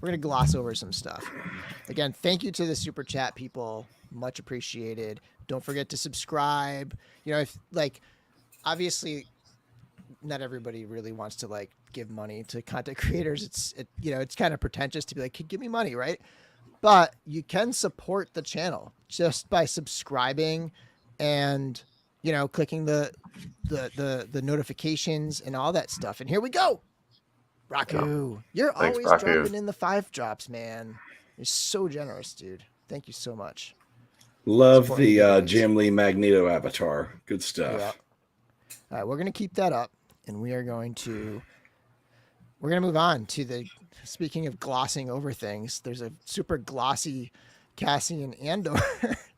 gonna gloss over some stuff. Again, thank you to the super chat people. Much appreciated. Don't forget to subscribe. If obviously not everybody really wants to like give money to content creators. It's kind of pretentious to be like, give me money, right? But you can support the channel just by subscribing and clicking the notifications and all that stuff. And here we go. Raku, you're always dropping in the 5 drops, man. You're so generous, dude. Thank you so much. Love the Jim Lee Magneto avatar. Good stuff. Yeah. All right, we're gonna keep that up, and we're gonna move on to speaking of glossing over things. There's a super glossy Cassian Andor.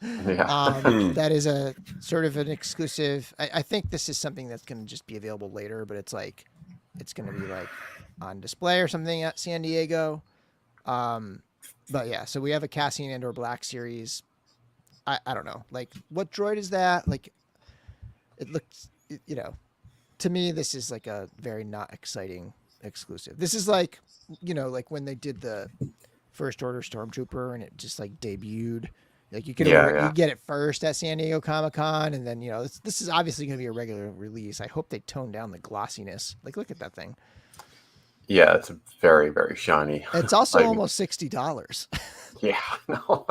That is a sort of an exclusive. I think this is something that's gonna just be available later, but it's gonna be like on display or something at San Diego. But yeah, so we have a Cassian Andor Black series. I don't know, like what droid is that? Like it looks, to me, this is like a very not exciting exclusive. This is like, like when they did the First Order Stormtrooper and it just like debuted. Like you get it first at San Diego Comic-Con, and then this is obviously going to be a regular release. I hope they tone down the glossiness. Like look at that thing. Yeah, it's very, very shiny. It's also almost $60. Yeah, no.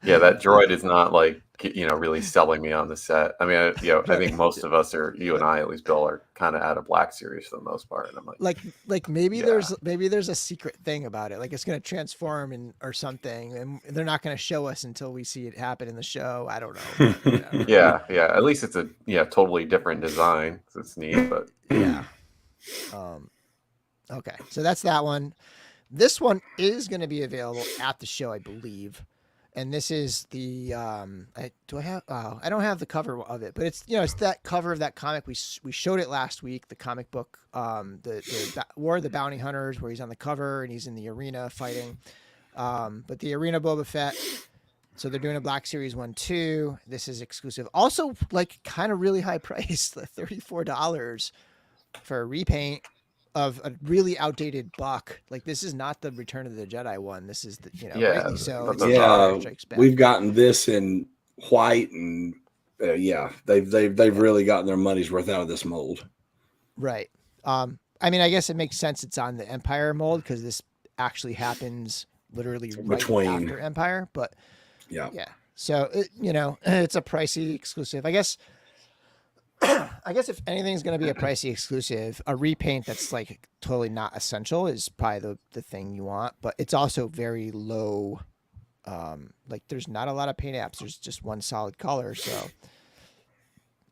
Yeah, that droid is not like, really selling me on the set. I mean, I think most of us are, you and I at least, Bill, are kind of out of Black Series for the most part. And I'm like maybe Yeah. there's a secret thing about it. Like it's going to transform or something, and they're not going to show us until we see it happen in the show. I don't know. But whatever. yeah. At least it's a totally different design. So it's neat, but Yeah. Okay, so that's that one. This one is going to be available at the show, I believe. And this is the I don't have the cover of it, but it's it's that cover of that comic we showed it last week, the comic book, the War of the Bounty Hunters, where he's on the cover and he's in the arena fighting. But the arena Boba Fett. So they're doing a Black Series 1 too. This is exclusive. Also, like kind of really high price, like $34 for a repaint of a really outdated buck. Like this is not the Return of the Jedi one. This is the rightly so. It's Yeah, we've gotten this in white, and they've really gotten their money's worth out of this mold. Right. I mean, I guess it makes sense. It's on the Empire mold because this actually happens literally right after Empire. But yeah. So it's a pricey exclusive. I guess if anything's going to be a pricey exclusive, a repaint that's like totally not essential is probably the thing you want, but it's also very low. Like there's not a lot of paint apps. There's just one solid color. So,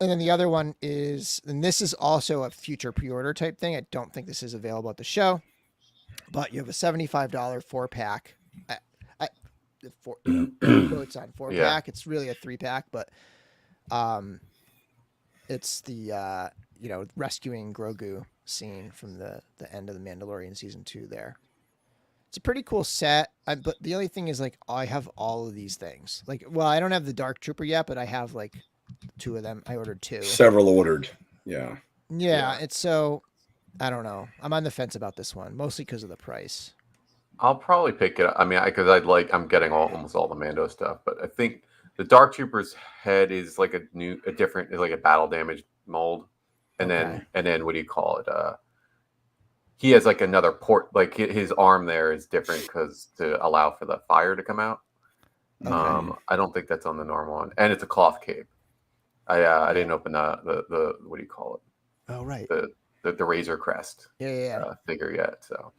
and then the other one is, and this is also a future pre-order type thing. I don't think this is available at the show, but you have a $75 4-pack. Quotes on 4-pack. It's really a 3-pack, but, it's the rescuing Grogu scene from the end of the Mandalorian season 2 there. It's a pretty cool set. But the only thing is like I have all of these things. Like, well, I don't have the Dark Trooper yet, but I have like 2 of them. I ordered 2. Several ordered. Yeah. It's so I don't know. I'm on the fence about this one, mostly because of the price. I'll probably pick it up. I mean, because I'm getting almost all the Mando stuff, but I think the Dark Trooper's head is like a different, like a battle damage mold, and then what do you call it? He has like another port, like his arm there is different because to allow for the fire to come out. Okay. I don't think that's on the normal one, and it's a cloth cape. I didn't open the what do you call it? Oh right, the Razor Crest figure yet. So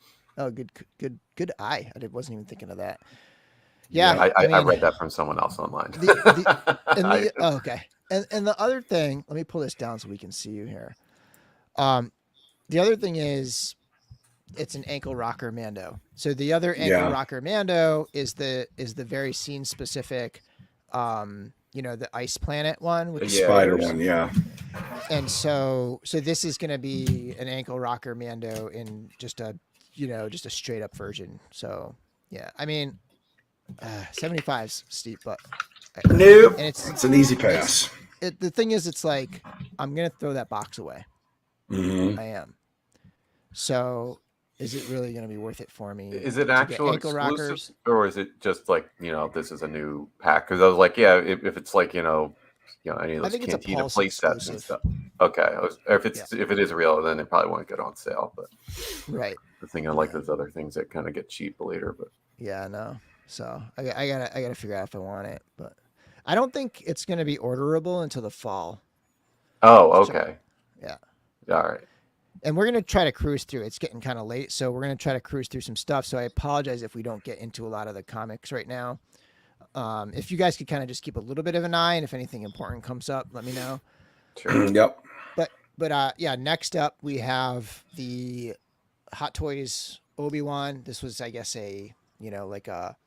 good eye. I wasn't even thinking of that. Yeah, I read that from someone else online. Okay. And the other thing, let me pull this down so we can see you here. The other thing is it's an ankle rocker Mando. So the other ankle rocker Mando is the very scene specific, the Ice Planet one with the spider one, And so this is going to be an ankle rocker Mando in just a straight up version. So yeah, I mean. 75's steep, but nope. And it's an easy pass. The thing is, it's like I'm gonna throw that box away. Mm-hmm. I am. So, is it really gonna be worth it for me? Is it actual exclusive, rockers? Or is it just like this is a new pack? Because I was like, if it's like any of those Cantina play sets and stuff. Okay, if it is real, then it probably won't get on sale. But right, the thing I like those other things that kind of get cheap later, but yeah, no. So I gotta figure out if I want it, but I don't think it's gonna be orderable until the fall. Oh, okay. So, yeah. All right. And we're gonna try to cruise through. It's getting kind of late, so we're gonna try to cruise through some stuff. So I apologize if we don't get into a lot of the comics right now. If you guys could kind of just keep a little bit of an eye, and if anything important comes up, let me know. Sure. Yep. But next up we have the Hot Toys Obi-Wan. This was, I guess, a like a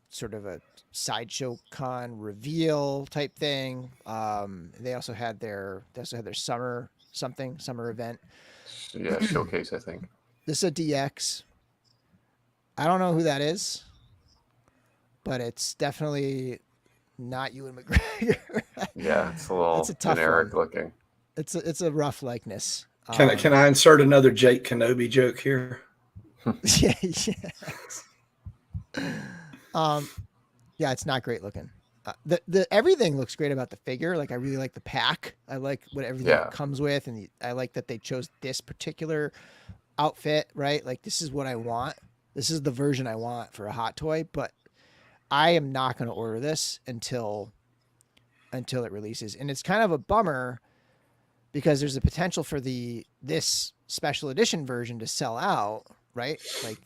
sort of a sideshow con reveal type thing. They also had their summer event. Yeah, showcase, I think. This is a DX. I don't know who that is, but it's definitely not Ewan McGregor. Yeah, it's a little generic looking. It's a rough likeness. Can I insert another Jake Kenobi joke here? Yeah. It's not great looking. The everything looks great about the figure. Like I really like the pack. I like what everything comes with, and I like that they chose this particular outfit. Right, like this is what I want. This is the version I want for a hot toy. But I am not going to order this until it releases, and it's kind of a bummer because there's a potential for this special edition version to sell out, right? Like,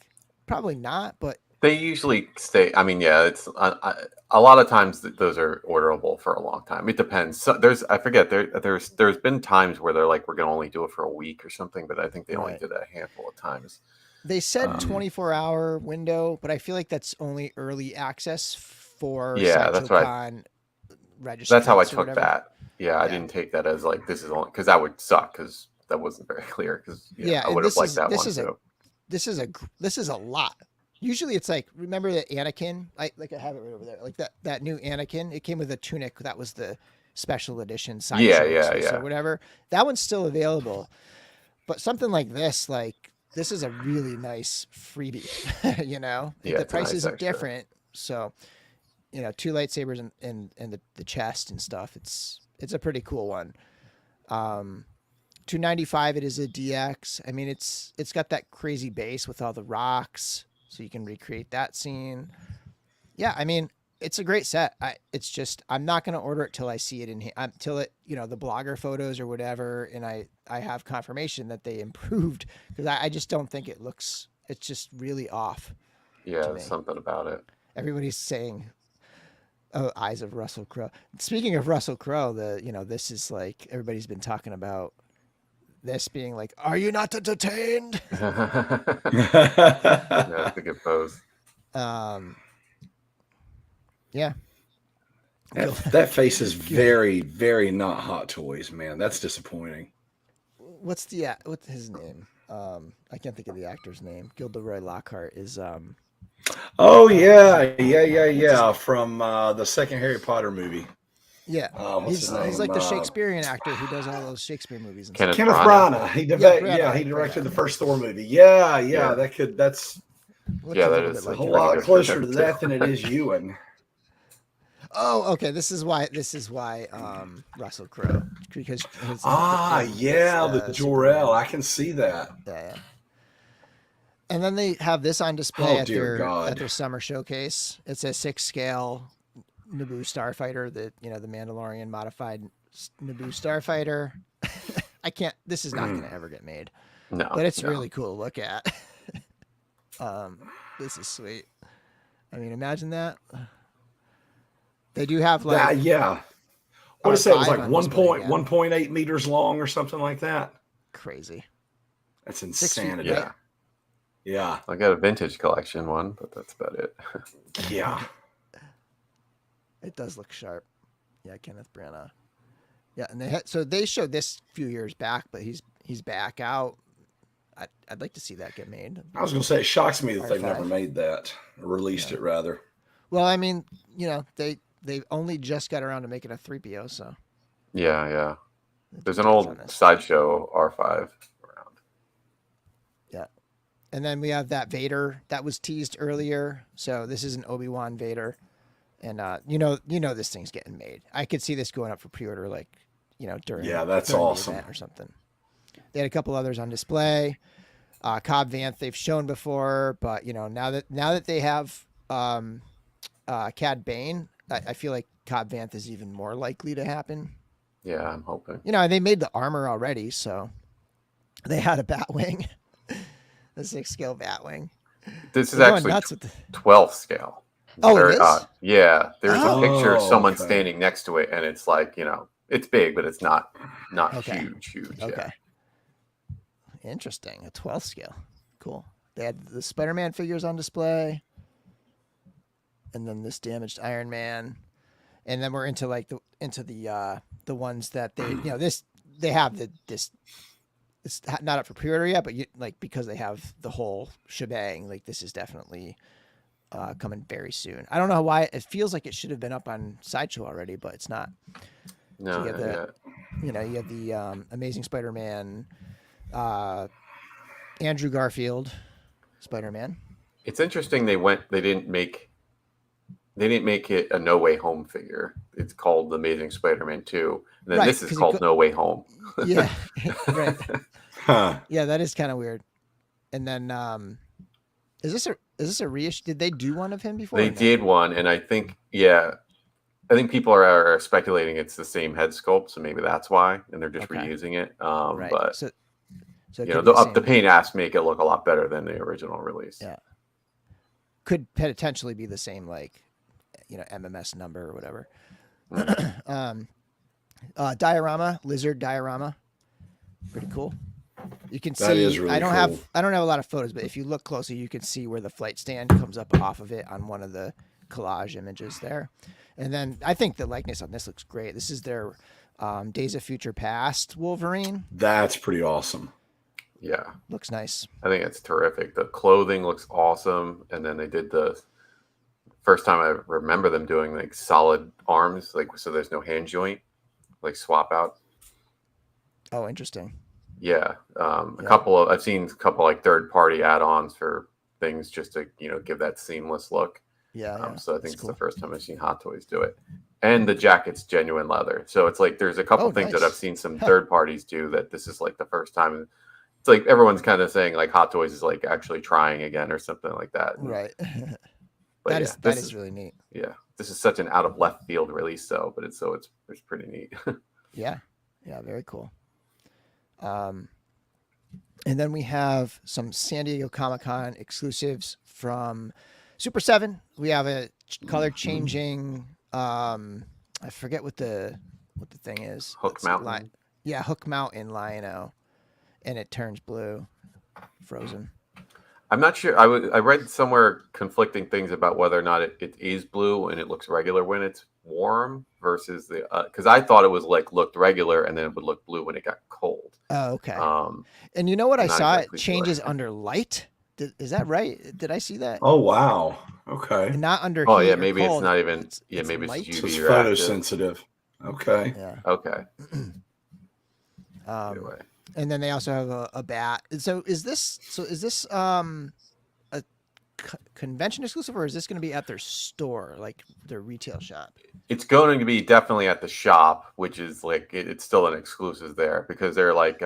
probably not, but They usually stay. I mean, yeah, it's a lot of times those are orderable for a long time. It depends. So I forget there's been times where they're like, we're gonna only do it for a week or something, but I think they only Right. did it a handful of times. they said 24-hour window, but I feel like that's only early access for Yeah, that's what SideshowCon registrants. That's how I or took whatever. that. Yeah, I Yeah. didn't take that as like this is only because that would suck because that wasn't very clear. Because Yeah, I and would have this liked is- that this one is a- too. This is a lot. Usually it's like, remember the Anakin? I have it right over there. Like that new Anakin, it came with a tunic. That was the special edition Yeah, sideshow yeah, exclusive yeah. or whatever. That one's still available. But something like this, this is a really nice freebie, you know? Yeah, The it's a price nice isn't extra. different. So, you know, 2 lightsabers and the chest and stuff. It's a pretty cool one. $295, it is a DX. I mean, it's got that crazy base with all the rocks, so you can recreate that scene. Yeah, I mean, it's a great set. It's just I'm not going to order it till I see it in here, till it, you know, the blogger photos or whatever, and I have confirmation that they improved, because I just don't think it looks. It's just really off. Yeah, to there's me. something about it. Everybody's saying, "Oh, eyes of Russell Crowe." Speaking of Russell Crowe, this is like everybody's been talking about this being like, "Are you not entertained?" Yeah, that's a good pose. Yeah. That face is very, very not Hot Toys, man. That's disappointing. What's his name? I can't think of the actor's name. Gilderoy Lockhart is Oh yeah. From the second Harry Potter movie. yeah. What's his name? He's like the Shakespearean actor who does all those Shakespeare movies and Kenneth stuff. Kenneth Branagh. Branagh. He directed the first Thor movie. Yeah. Yeah. That's Looks Yeah, a that little is bit a like whole him. pretty lot good for closer him, to too. that than it is Ewan. Oh, okay. This is why Russell Crowe, because his, The Jor-El. I can see that. yeah. And then they have this on display Oh, at dear God. their summer showcase. It's a 6-scale Naboo starfighter, the Mandalorian modified Naboo starfighter. This is not going to ever get made, No, but it's no. really cool to look at. This is sweet. I mean, imagine that. They do have like Yeah. What is that? It was R5 like on display again. 1.8 meters long or something like that. Crazy. That's 6 feet, insanity. Yeah, Yeah. I got a vintage collection one, but that's about it. Yeah. It does look sharp. Yeah, Kenneth Branagh. Yeah, and they showed this a few years back, but he's back out. I'd like to see that get made. I was going to say, it shocks me that they've R5. never made that, or released it rather. Well, I mean, you know, they've only just got around to making a 3PO, so Yeah. it There's an depends on old this. sideshow R5 around. Yeah. And then we have that Vader that was teased earlier. So this is an Obi-Wan Vader. And you know this thing's getting made. I could see this going up for pre-order during That's during the awesome. event or something. They had a couple others on display. Cobb Vanth they've shown before, but now that they have Cad Bane, I feel like Cobb Vanth is even more likely to happen. Yeah, I'm hoping. They made the armor already, so they had a Batwing, the 6-scale Batwing. This is They're going actually nuts with the 12th scale. Oh, it Very is? odd. Yeah, there's a picture of Oh, someone okay. standing next to it, and it's like it's big, but it's not Okay. huge. Okay. Yeah. Interesting. A 12th scale. Cool. They had the Spider-Man figures on display. And then this damaged Iron Man. And then we're into the ones that they have this it's not up for pre-order yet, but because they have the whole shebang, like this is definitely coming very soon. I don't know why it feels like it should have been up on Sideshow already, but it's not. No, you have yeah. you have the Amazing Spider-Man, Andrew Garfield Spider-Man. It's interesting they didn't make it a No Way Home figure. It's called The Amazing Spider-Man 2. And then Right, this is 'cause called No Way Home. Yeah, right. Huh. Yeah, that is kind of weird. And then Is this a reissue? Did they do one of him before? They did one, and I think people are speculating it's the same head sculpt, so maybe that's why, and they're just reusing it. Right. But so the paint apps make it look a lot better than the original release. Yeah, could potentially be the same, like, MMS number or whatever. Diorama, lizard diorama, pretty cool. You can see. That is really I don't cool. have a lot of photos, but if you look closely, you can see where the flight stand comes up off of it on one of the collage images there. And then I think the likeness on this looks great. This is their Days of Future Past Wolverine. That's pretty awesome. Yeah, looks nice. I think it's terrific. The clothing looks awesome, and then they did the first time I remember them doing like solid arms, like so there's no hand joint, like swap out. Oh, interesting. Yeah, I've seen a couple like third party add-ons for things just to give that seamless look. Yeah. So I think it's the first time I've seen Hot Toys do it. And the jacket's genuine leather. So it's like there's a couple things that I've seen some third parties do that this is like the first time. It's like everyone's kind of saying like Hot Toys is like actually trying again or something like that. Right. That is really neat. Yeah. This is such an out of left field release though, but it's pretty neat. Yeah. Yeah, very cool. And then we have some San Diego Comic-Con exclusives from Super 7. We have a color changing I forget what the thing is. Hook Mountain. Hook Mountain Lion-O, and it turns blue, frozen. I'm not sure. I read somewhere conflicting things about whether or not it is blue and it looks regular when it's warm versus the because I thought it was like looked regular and then it would look blue when it got cold. Oh, okay. And you know what I saw? Exactly it changes under light. Is that right? Did I see that? Oh wow. Okay. And not under. Oh heat yeah, or maybe cold. it's not even. It's Maybe light? it's So it's UV or active. photosensitive. Okay. Yeah. Okay. And then they also have a bat. So is this a convention exclusive, or is this going to be at their store, like their retail shop? It's going to be definitely at the shop, which is like it's still an exclusive there because they're like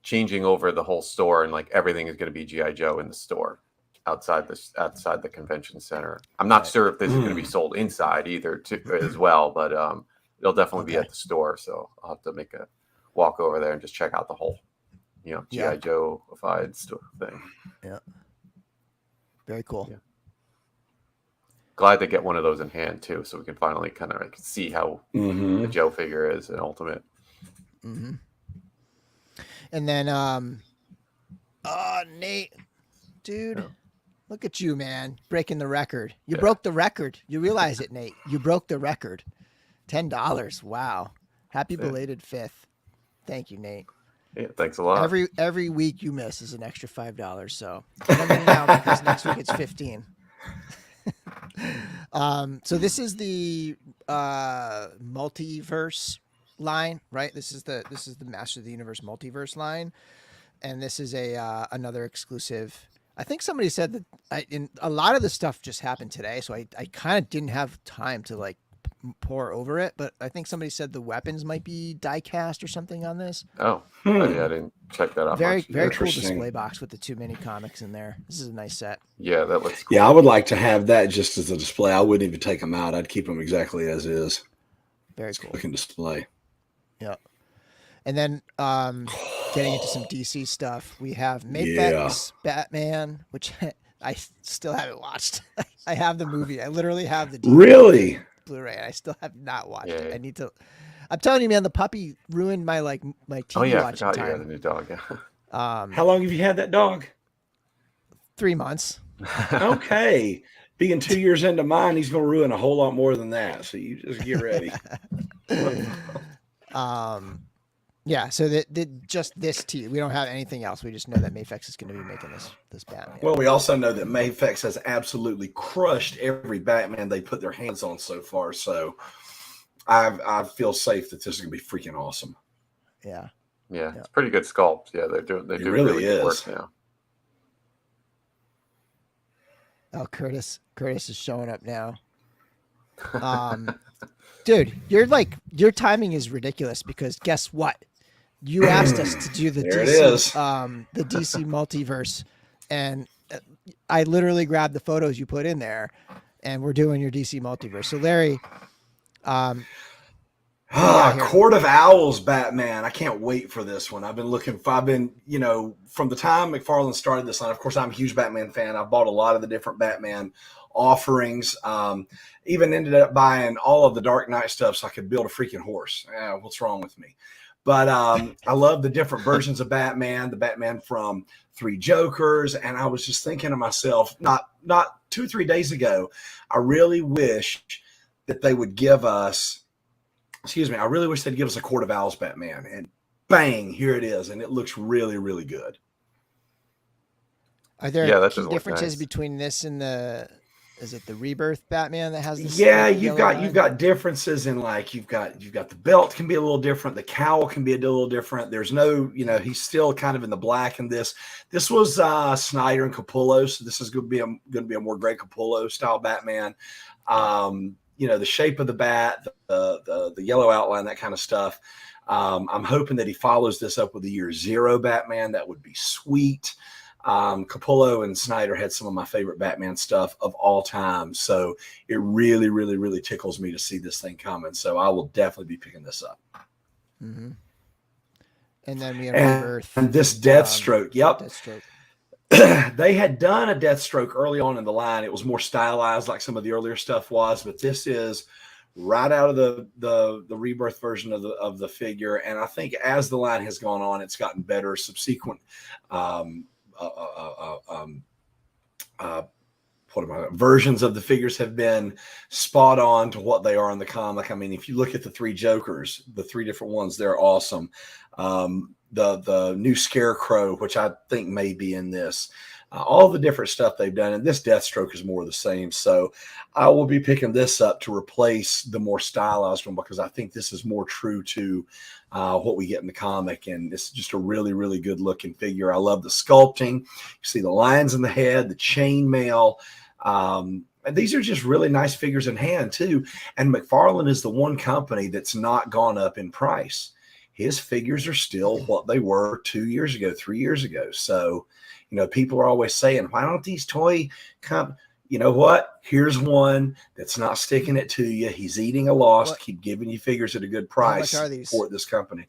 changing over the whole store and like everything is going to be G.I. Joe in the store outside the convention center. I'm not sure if this is going to be sold inside either as well, but it'll definitely be at the store. So I'll have to make a walk over there and just check out the whole, G.I. Joe-ified store thing. Yeah. Very cool. Yeah. Glad to get one of those in hand too, so we can finally kind of like see how the Joe figure is in Ultimate. Mm-hmm. And then, Nate, dude, look at you, man, breaking the record. You broke the record. You realize it, Nate? You broke the record. $10. Wow. Happy belated 5th. Thank you, Nate. Yeah, thanks a lot. Every week you miss is an extra $5. So come in now because next week it's 15. So this is the multiverse line, right? This is the Master of the Universe multiverse line, and this is another exclusive. I think somebody said that in a lot of the stuff just happened today, so I kind of didn't have time to like pour over it, but I think somebody said the weapons might be die cast or something on this. Oh, yeah, I didn't check that out. Very cool display box with the 2 mini comics in there. This is a nice set. Yeah, that looks cool. Yeah, I would like to have that just as a display. I wouldn't even take them out. I'd keep them exactly as is. Very Just cool. looking display. Yeah. And then getting into some DC stuff, we have Mythic Batman, which I still haven't watched. I have the movie. I literally have the DVD Really? Blu-ray. I still have not watched Yeah. it. I need to. I'm telling you, man, the puppy ruined my my TV Oh yeah, I watching forgot you had a time. new dog. Yeah. How long have you had that dog? 3 months. Okay. Being 2 years into mine, he's going to ruin a whole lot more than that. So you just get ready. Yeah. So just this TV. We don't have anything else. We just know that Mayfex is going to be making this Batman. Well, we also know that Mayfex has absolutely crushed every Batman they put their hands on so far. So I feel safe that this is going to be freaking awesome. Yeah. Yeah, it's pretty good sculpt. Yeah, they do really good work now. Oh, Curtis is showing up now. Dude, your timing is ridiculous because guess what? You asked us to do the There it DC is. the DC multiverse, and I literally grabbed the photos you put in there, and we're doing your DC multiverse. So Larry, what do you got here? Court of Owls Batman. I can't wait for this one. I've been, you know, from the time McFarlane started this line, of course, I'm a huge Batman fan. I've bought a lot of the different Batman offerings. Even ended up buying all of the Dark Knight stuff so I could build a freaking horse. What's wrong with me? But I love the different versions of Batman, the Batman from Three Jokers. And I was just thinking to myself, not 2 or 3 days ago, I really wish that they would give us, I really wish they'd give us a Court of Owls Batman. And bang, here it is. And it looks really, really good. Are there that key does look differences nice. between this and is it the Rebirth Batman that has this? Yeah, like, you've yellow got line? differences in, like, you've got the belt can be a little different, the cowl can be a little different. There's no, you know, he's still kind of in the black in this. This was Snyder and Capullo, so this is going to be a more Greg Capullo style Batman. You know, the shape of the bat, the yellow outline, that kind of stuff. I'm hoping that he follows this up with the Year Zero Batman. That would be sweet. Capullo and Snyder had some of my favorite Batman stuff of all time. So it really, really, really tickles me to see this thing coming. So I will definitely be picking this up. Mm-hmm. And then we have Rebirth. And this Deathstroke. Yep. Deathstroke. They had done a Deathstroke early on in the line. It was more stylized like some of the earlier stuff was, but this is right out of the Rebirth version of the figure. And I think as the line has gone on, it's gotten better. Subsequent versions of the figures have been spot on to what they are in the comic. I mean, if you look at the Three Jokers, the 3 different ones, they're awesome. The new Scarecrow, which I think may be in this, all the different stuff they've done, and this Deathstroke is more of the same. So I will be picking this up to replace the more stylized one, because I think this is more true to what we get in the comic, and it's just a really, really good looking figure. I love the sculpting. You see the lines in the head, the chainmail. And these are just really nice figures in hand too. And McFarlane is the one company that's not gone up in price. His figures are still what they were 2 years ago, 3 years ago. So, you know, people are always saying, why don't these toy companies? You know what? Here's one that's not sticking it to you. He's eating a loss to keep giving you figures at a good price. How much are these? For this company.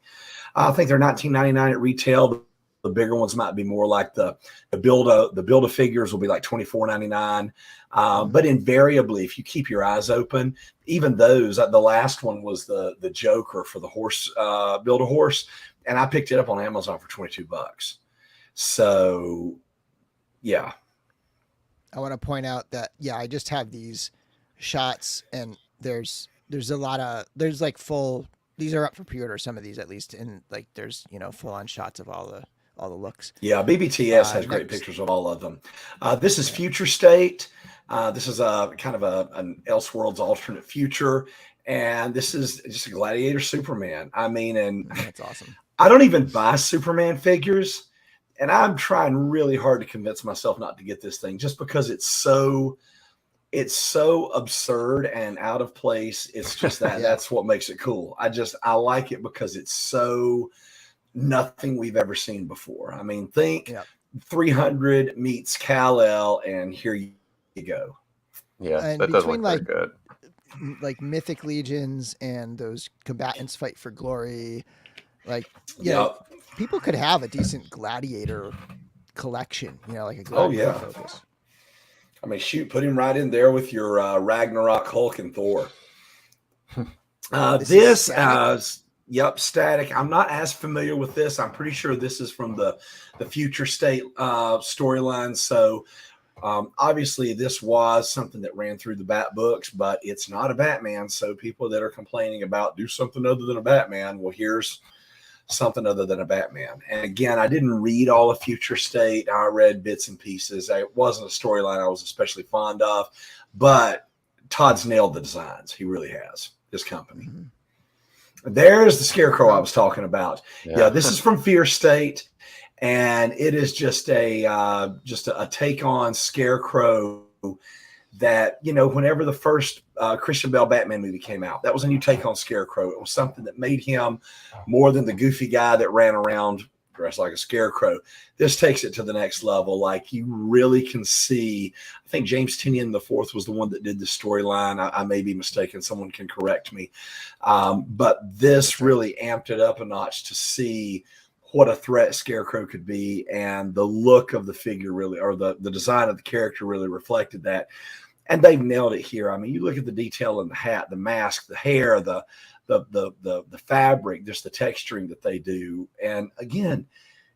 I think they're $19.99 at retail. The bigger ones might be more like the build-a figures will be like $24.99. But invariably, if you keep your eyes open, even those, the last one was the Joker for the horse, Build-A-Horse, and I picked it up on Amazon for $22. So, yeah. I want to point out that, yeah, I just have these shots, and there's a lot of, these are up for pre-order, some of these at least, and like there's, you know, full-on shots of all the looks. Yeah, BBTS has great pictures of all of them. This is Future State. This is a kind of an Elseworlds alternate future, and this is just a Gladiator Superman. I mean, and that's awesome. I don't even buy Superman figures, and I'm trying really hard to convince myself not to get this thing just because it's so absurd and out of place. It's just that that's what makes it cool. I like it because it's so nothing we've ever seen before. I mean, think 300 meets Kal-El, and here you go. Yeah, and that does look between, very good. Like Mythic Legions and those combatants fight for glory, like people could have a decent Gladiator collection, you know, like a Gladiator focus. I mean, shoot, put him right in there with your Ragnarok, Hulk, and Thor. Static. I'm not as familiar with this. I'm pretty sure this is from the Future State storyline. So obviously this was something that ran through the Bat books, but it's not a Batman. So people that are complaining about do something other than a Batman, well, here's something other than a Batman. And again, I didn't read all of Future State. I read bits and pieces. It wasn't a storyline I was especially fond of, but Todd's nailed the designs. He really has, this company. Mm-hmm. There's the Scarecrow I was talking about. Yeah, this is from Fear State, and it is just a take on Scarecrow that, you know, whenever the first Christian Bale Batman movie came out, that was a new take on Scarecrow. It was something that made him more than the goofy guy that ran around dressed like a scarecrow. This takes it to the next level. Like, you really can see, I think James Tinian the fourth was the one that did the storyline. I may be mistaken. Someone can correct me. But this really amped it up a notch to see what a threat Scarecrow could be. And the look of the figure really, or the design of the character really reflected that. And they've nailed it here. I mean, you look at the detail in the hat, the mask, the hair, the fabric, just the texturing that they do. And again,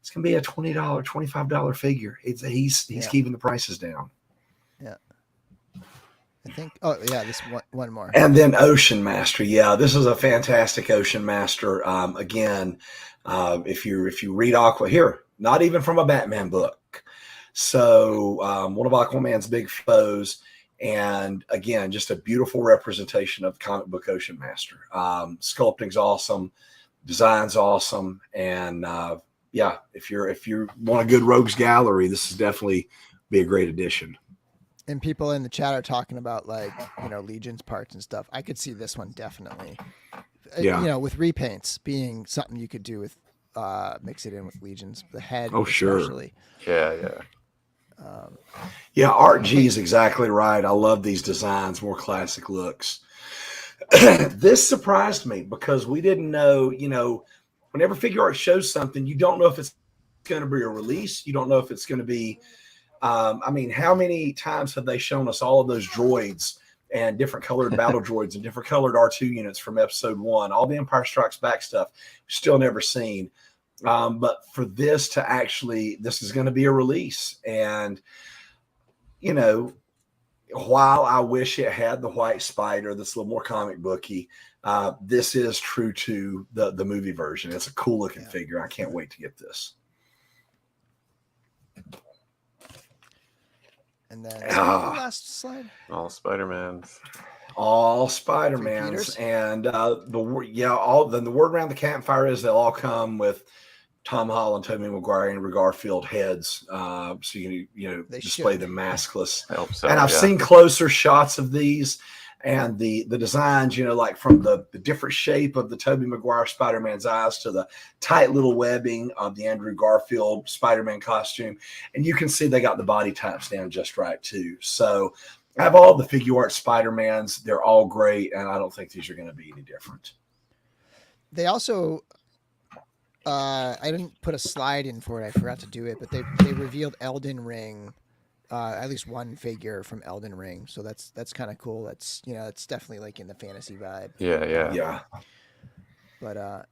it's going to be a $20, $25 figure. He's keeping the prices down. Yeah. I think, oh yeah, this one more. And then Ocean Master. Yeah, this is a fantastic Ocean Master. Again, if you read Aqua here, not even from a Batman book. So one of Aquaman's big foes. And again, just a beautiful representation of comic book Ocean Master. Sculpting's awesome, design's awesome, and yeah, if you want a good rogues gallery, this is definitely be a great addition. And people in the chat are talking about, like, Legions parts and stuff. I could see this one definitely. Yeah. With repaints being something you could do with mix it in with Legions, the head. Oh, sure. Especially. Yeah. Yeah, Art G is exactly right. I love these designs, more classic looks. This surprised me because we didn't know, whenever Figuarts shows something, you don't know if it's going to be a release. You don't know if it's going to be, how many times have they shown us all of those droids and different colored battle droids and different colored R2 units from episode 1, all the Empire Strikes Back stuff, still never seen. But for this to actually, this is going to be a release. And, while I wish it had the white spider that's a little more comic booky, this is true to the movie version. It's a cool looking figure. I can't wait to get this. And then the last slide. All Spider-Mans. All Spider-Mans. And the word around the campfire is they'll all come with Tom Holland, Tobey Maguire, and Andrew Garfield heads, so you can display them maskless. I hope so, and I've seen closer shots of these, and the designs, like from the different shape of the Tobey Maguire Spider-Man's eyes to the tight little webbing of the Andrew Garfield Spider-Man costume, and you can see they got the body types down just right too. So I have all the Figuarts Spider-Mans. They're all great, and I don't think these are going to be any different. They also. I didn't put a slide in for it. I forgot to do it, but they revealed Elden Ring, at least one figure from Elden Ring. So that's kind of cool. That's it's definitely like in the fantasy vibe. Yeah. But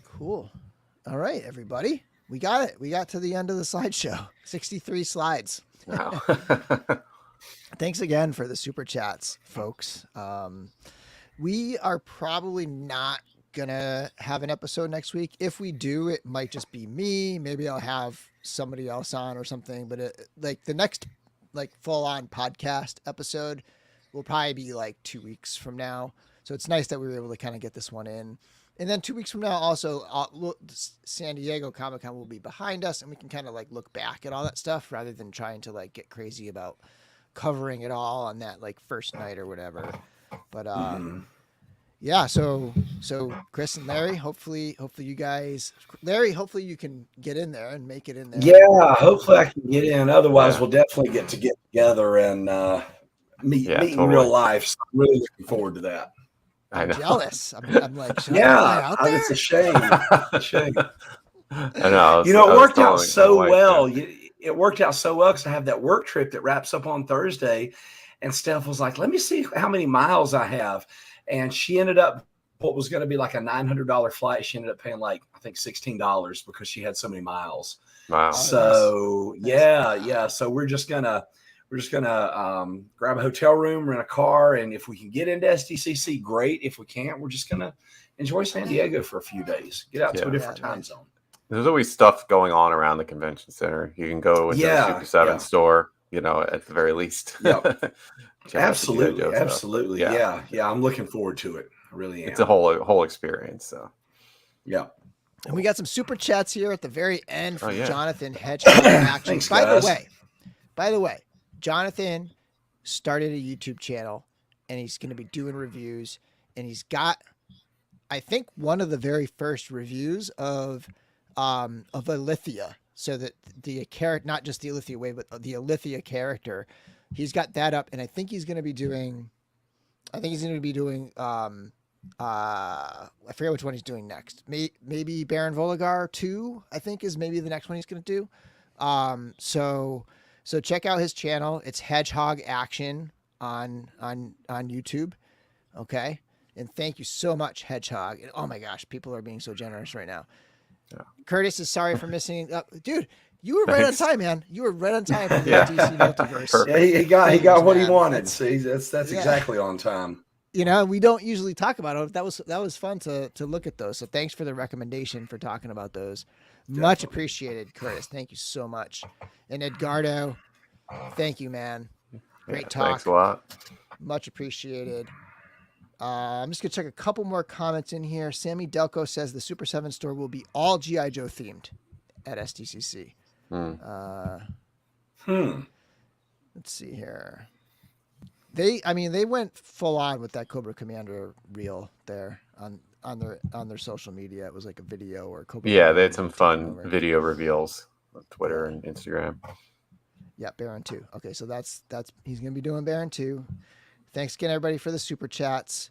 cool. All right, everybody, we got it. We got to the end of the slideshow. 63 slides. Wow. Thanks again for the super chats, folks. We are probably not gonna have an episode next week. If we do, it might just be me. Maybe I'll have somebody else on or something, but the next full-on podcast episode will probably be 2 weeks from now. So it's nice that we were able to kind of get this one in. And then 2 weeks from now, also, San Diego Comic-Con will be behind us, and we can kind of look back at all that stuff rather than trying to get crazy about covering it all on that first night or whatever. But yeah, so Chris and Larry, hopefully you guys, Larry, hopefully you can get in there and make it in there. Yeah, hopefully I can get in. Otherwise, we'll definitely get together and meet in real life. So I'm really looking forward to that. I'm jealous. I'm like, it's a shame. I know. It worked out so well. It worked out so well because I have that work trip that wraps up on Thursday, and Steph was like, "Let me see how many miles I have." And she ended up, what was going to be a $900 flight, she ended up paying I think $16 because she had so many miles. Wow. So yeah. So we're just gonna grab a hotel room, rent a car, and if we can get into SDCC, great. If we can't, we're just gonna enjoy San Diego for a few days. Get out to a different time zone. There's always stuff going on around the convention center. You can go with the Super 7 store, at the very least. Yep. Absolutely. Yeah. I'm looking forward to it. I really am. It's a whole experience. So, yeah. And we got some super chats here at the very end from Jonathan Hedge. Thanks, guys. By the way, Jonathan started a YouTube channel, and he's going to be doing reviews, and he's got, I think, one of the very first reviews of of Alithia, so that the character, not just the Alithia wave, but the Alithia character, he's got that up, and I think he's going to be doing. I forget which one he's doing next. Maybe Baron Voligar 2, I think, is maybe the next one he's going to do. So check out his channel. It's Hedgehog Action on YouTube. Okay. And thank you so much, Hedgehog. And oh my gosh, people are being so generous right now. Yeah. Curtis is sorry for missing. Dude, you were right on time, man. You were right on time for the Yeah. DC multiverse. Yeah, he got what he Man. wanted. See, that's Yeah. exactly on time. You know, we don't usually talk about it. That was fun to look at those. So thanks for the recommendation for talking about those. Much appreciated, Curtis. Thank you so much. And Edgardo, thank you, man. Great talk. Thanks a lot. Much appreciated. I'm just gonna check a couple more comments in here. Sammy Delco says the Super 7 store will be all G.I. Joe themed at SDCC. Let's see here. They went full on with that Cobra Commander reel there on their social media. It was like a video or Cobra. Yeah, they had Commander some fun video reveals on Twitter and Instagram. Yeah, Baron 2. Okay, so that's he's gonna be doing Baron 2. Thanks again, everybody, for the super chats.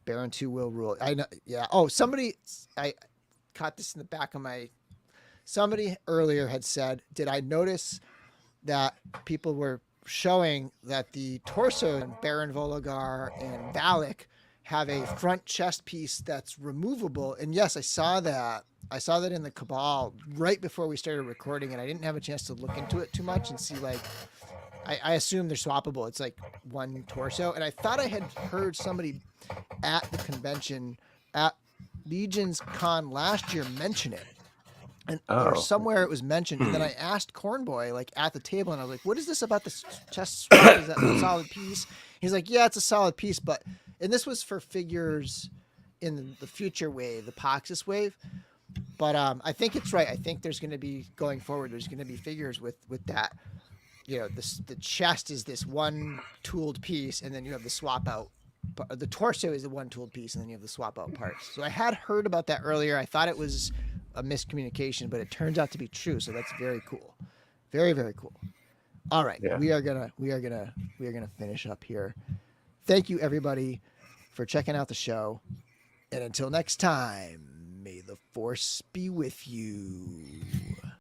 Baron 2 will rule. I know. Yeah. Oh, I caught this in the back of my. Somebody earlier had said, "Did I notice that people were showing that the torso and Baron Voligar and Valak have a front chest piece that's removable?" And yes, I saw that. I saw that in the Cabal right before we started recording, and I didn't have a chance to look into it too much and see like. I assume they're swappable. It's like one torso. And I thought I had heard somebody at the convention at Legions Con last year mention it. And or somewhere it was mentioned. And then I asked Cornboy like at the table, and I was like, what is this about this chest swap? Is that a solid piece? He's like, yeah, it's a solid piece. And this was for figures in the future wave, the Poxus wave. But I think it's right. I think there's going to be, going forward, there's going to be figures with that. You know, the chest is this one tooled piece, and then you have the swap out. The torso is the one tooled piece, and then you have the swap out parts. So I had heard about that earlier. I thought it was a miscommunication, but it turns out to be true. So that's very cool, very, very cool. All right, yeah. we are gonna finish up here. Thank you, everybody, for checking out the show, and until next time, may the force be with you.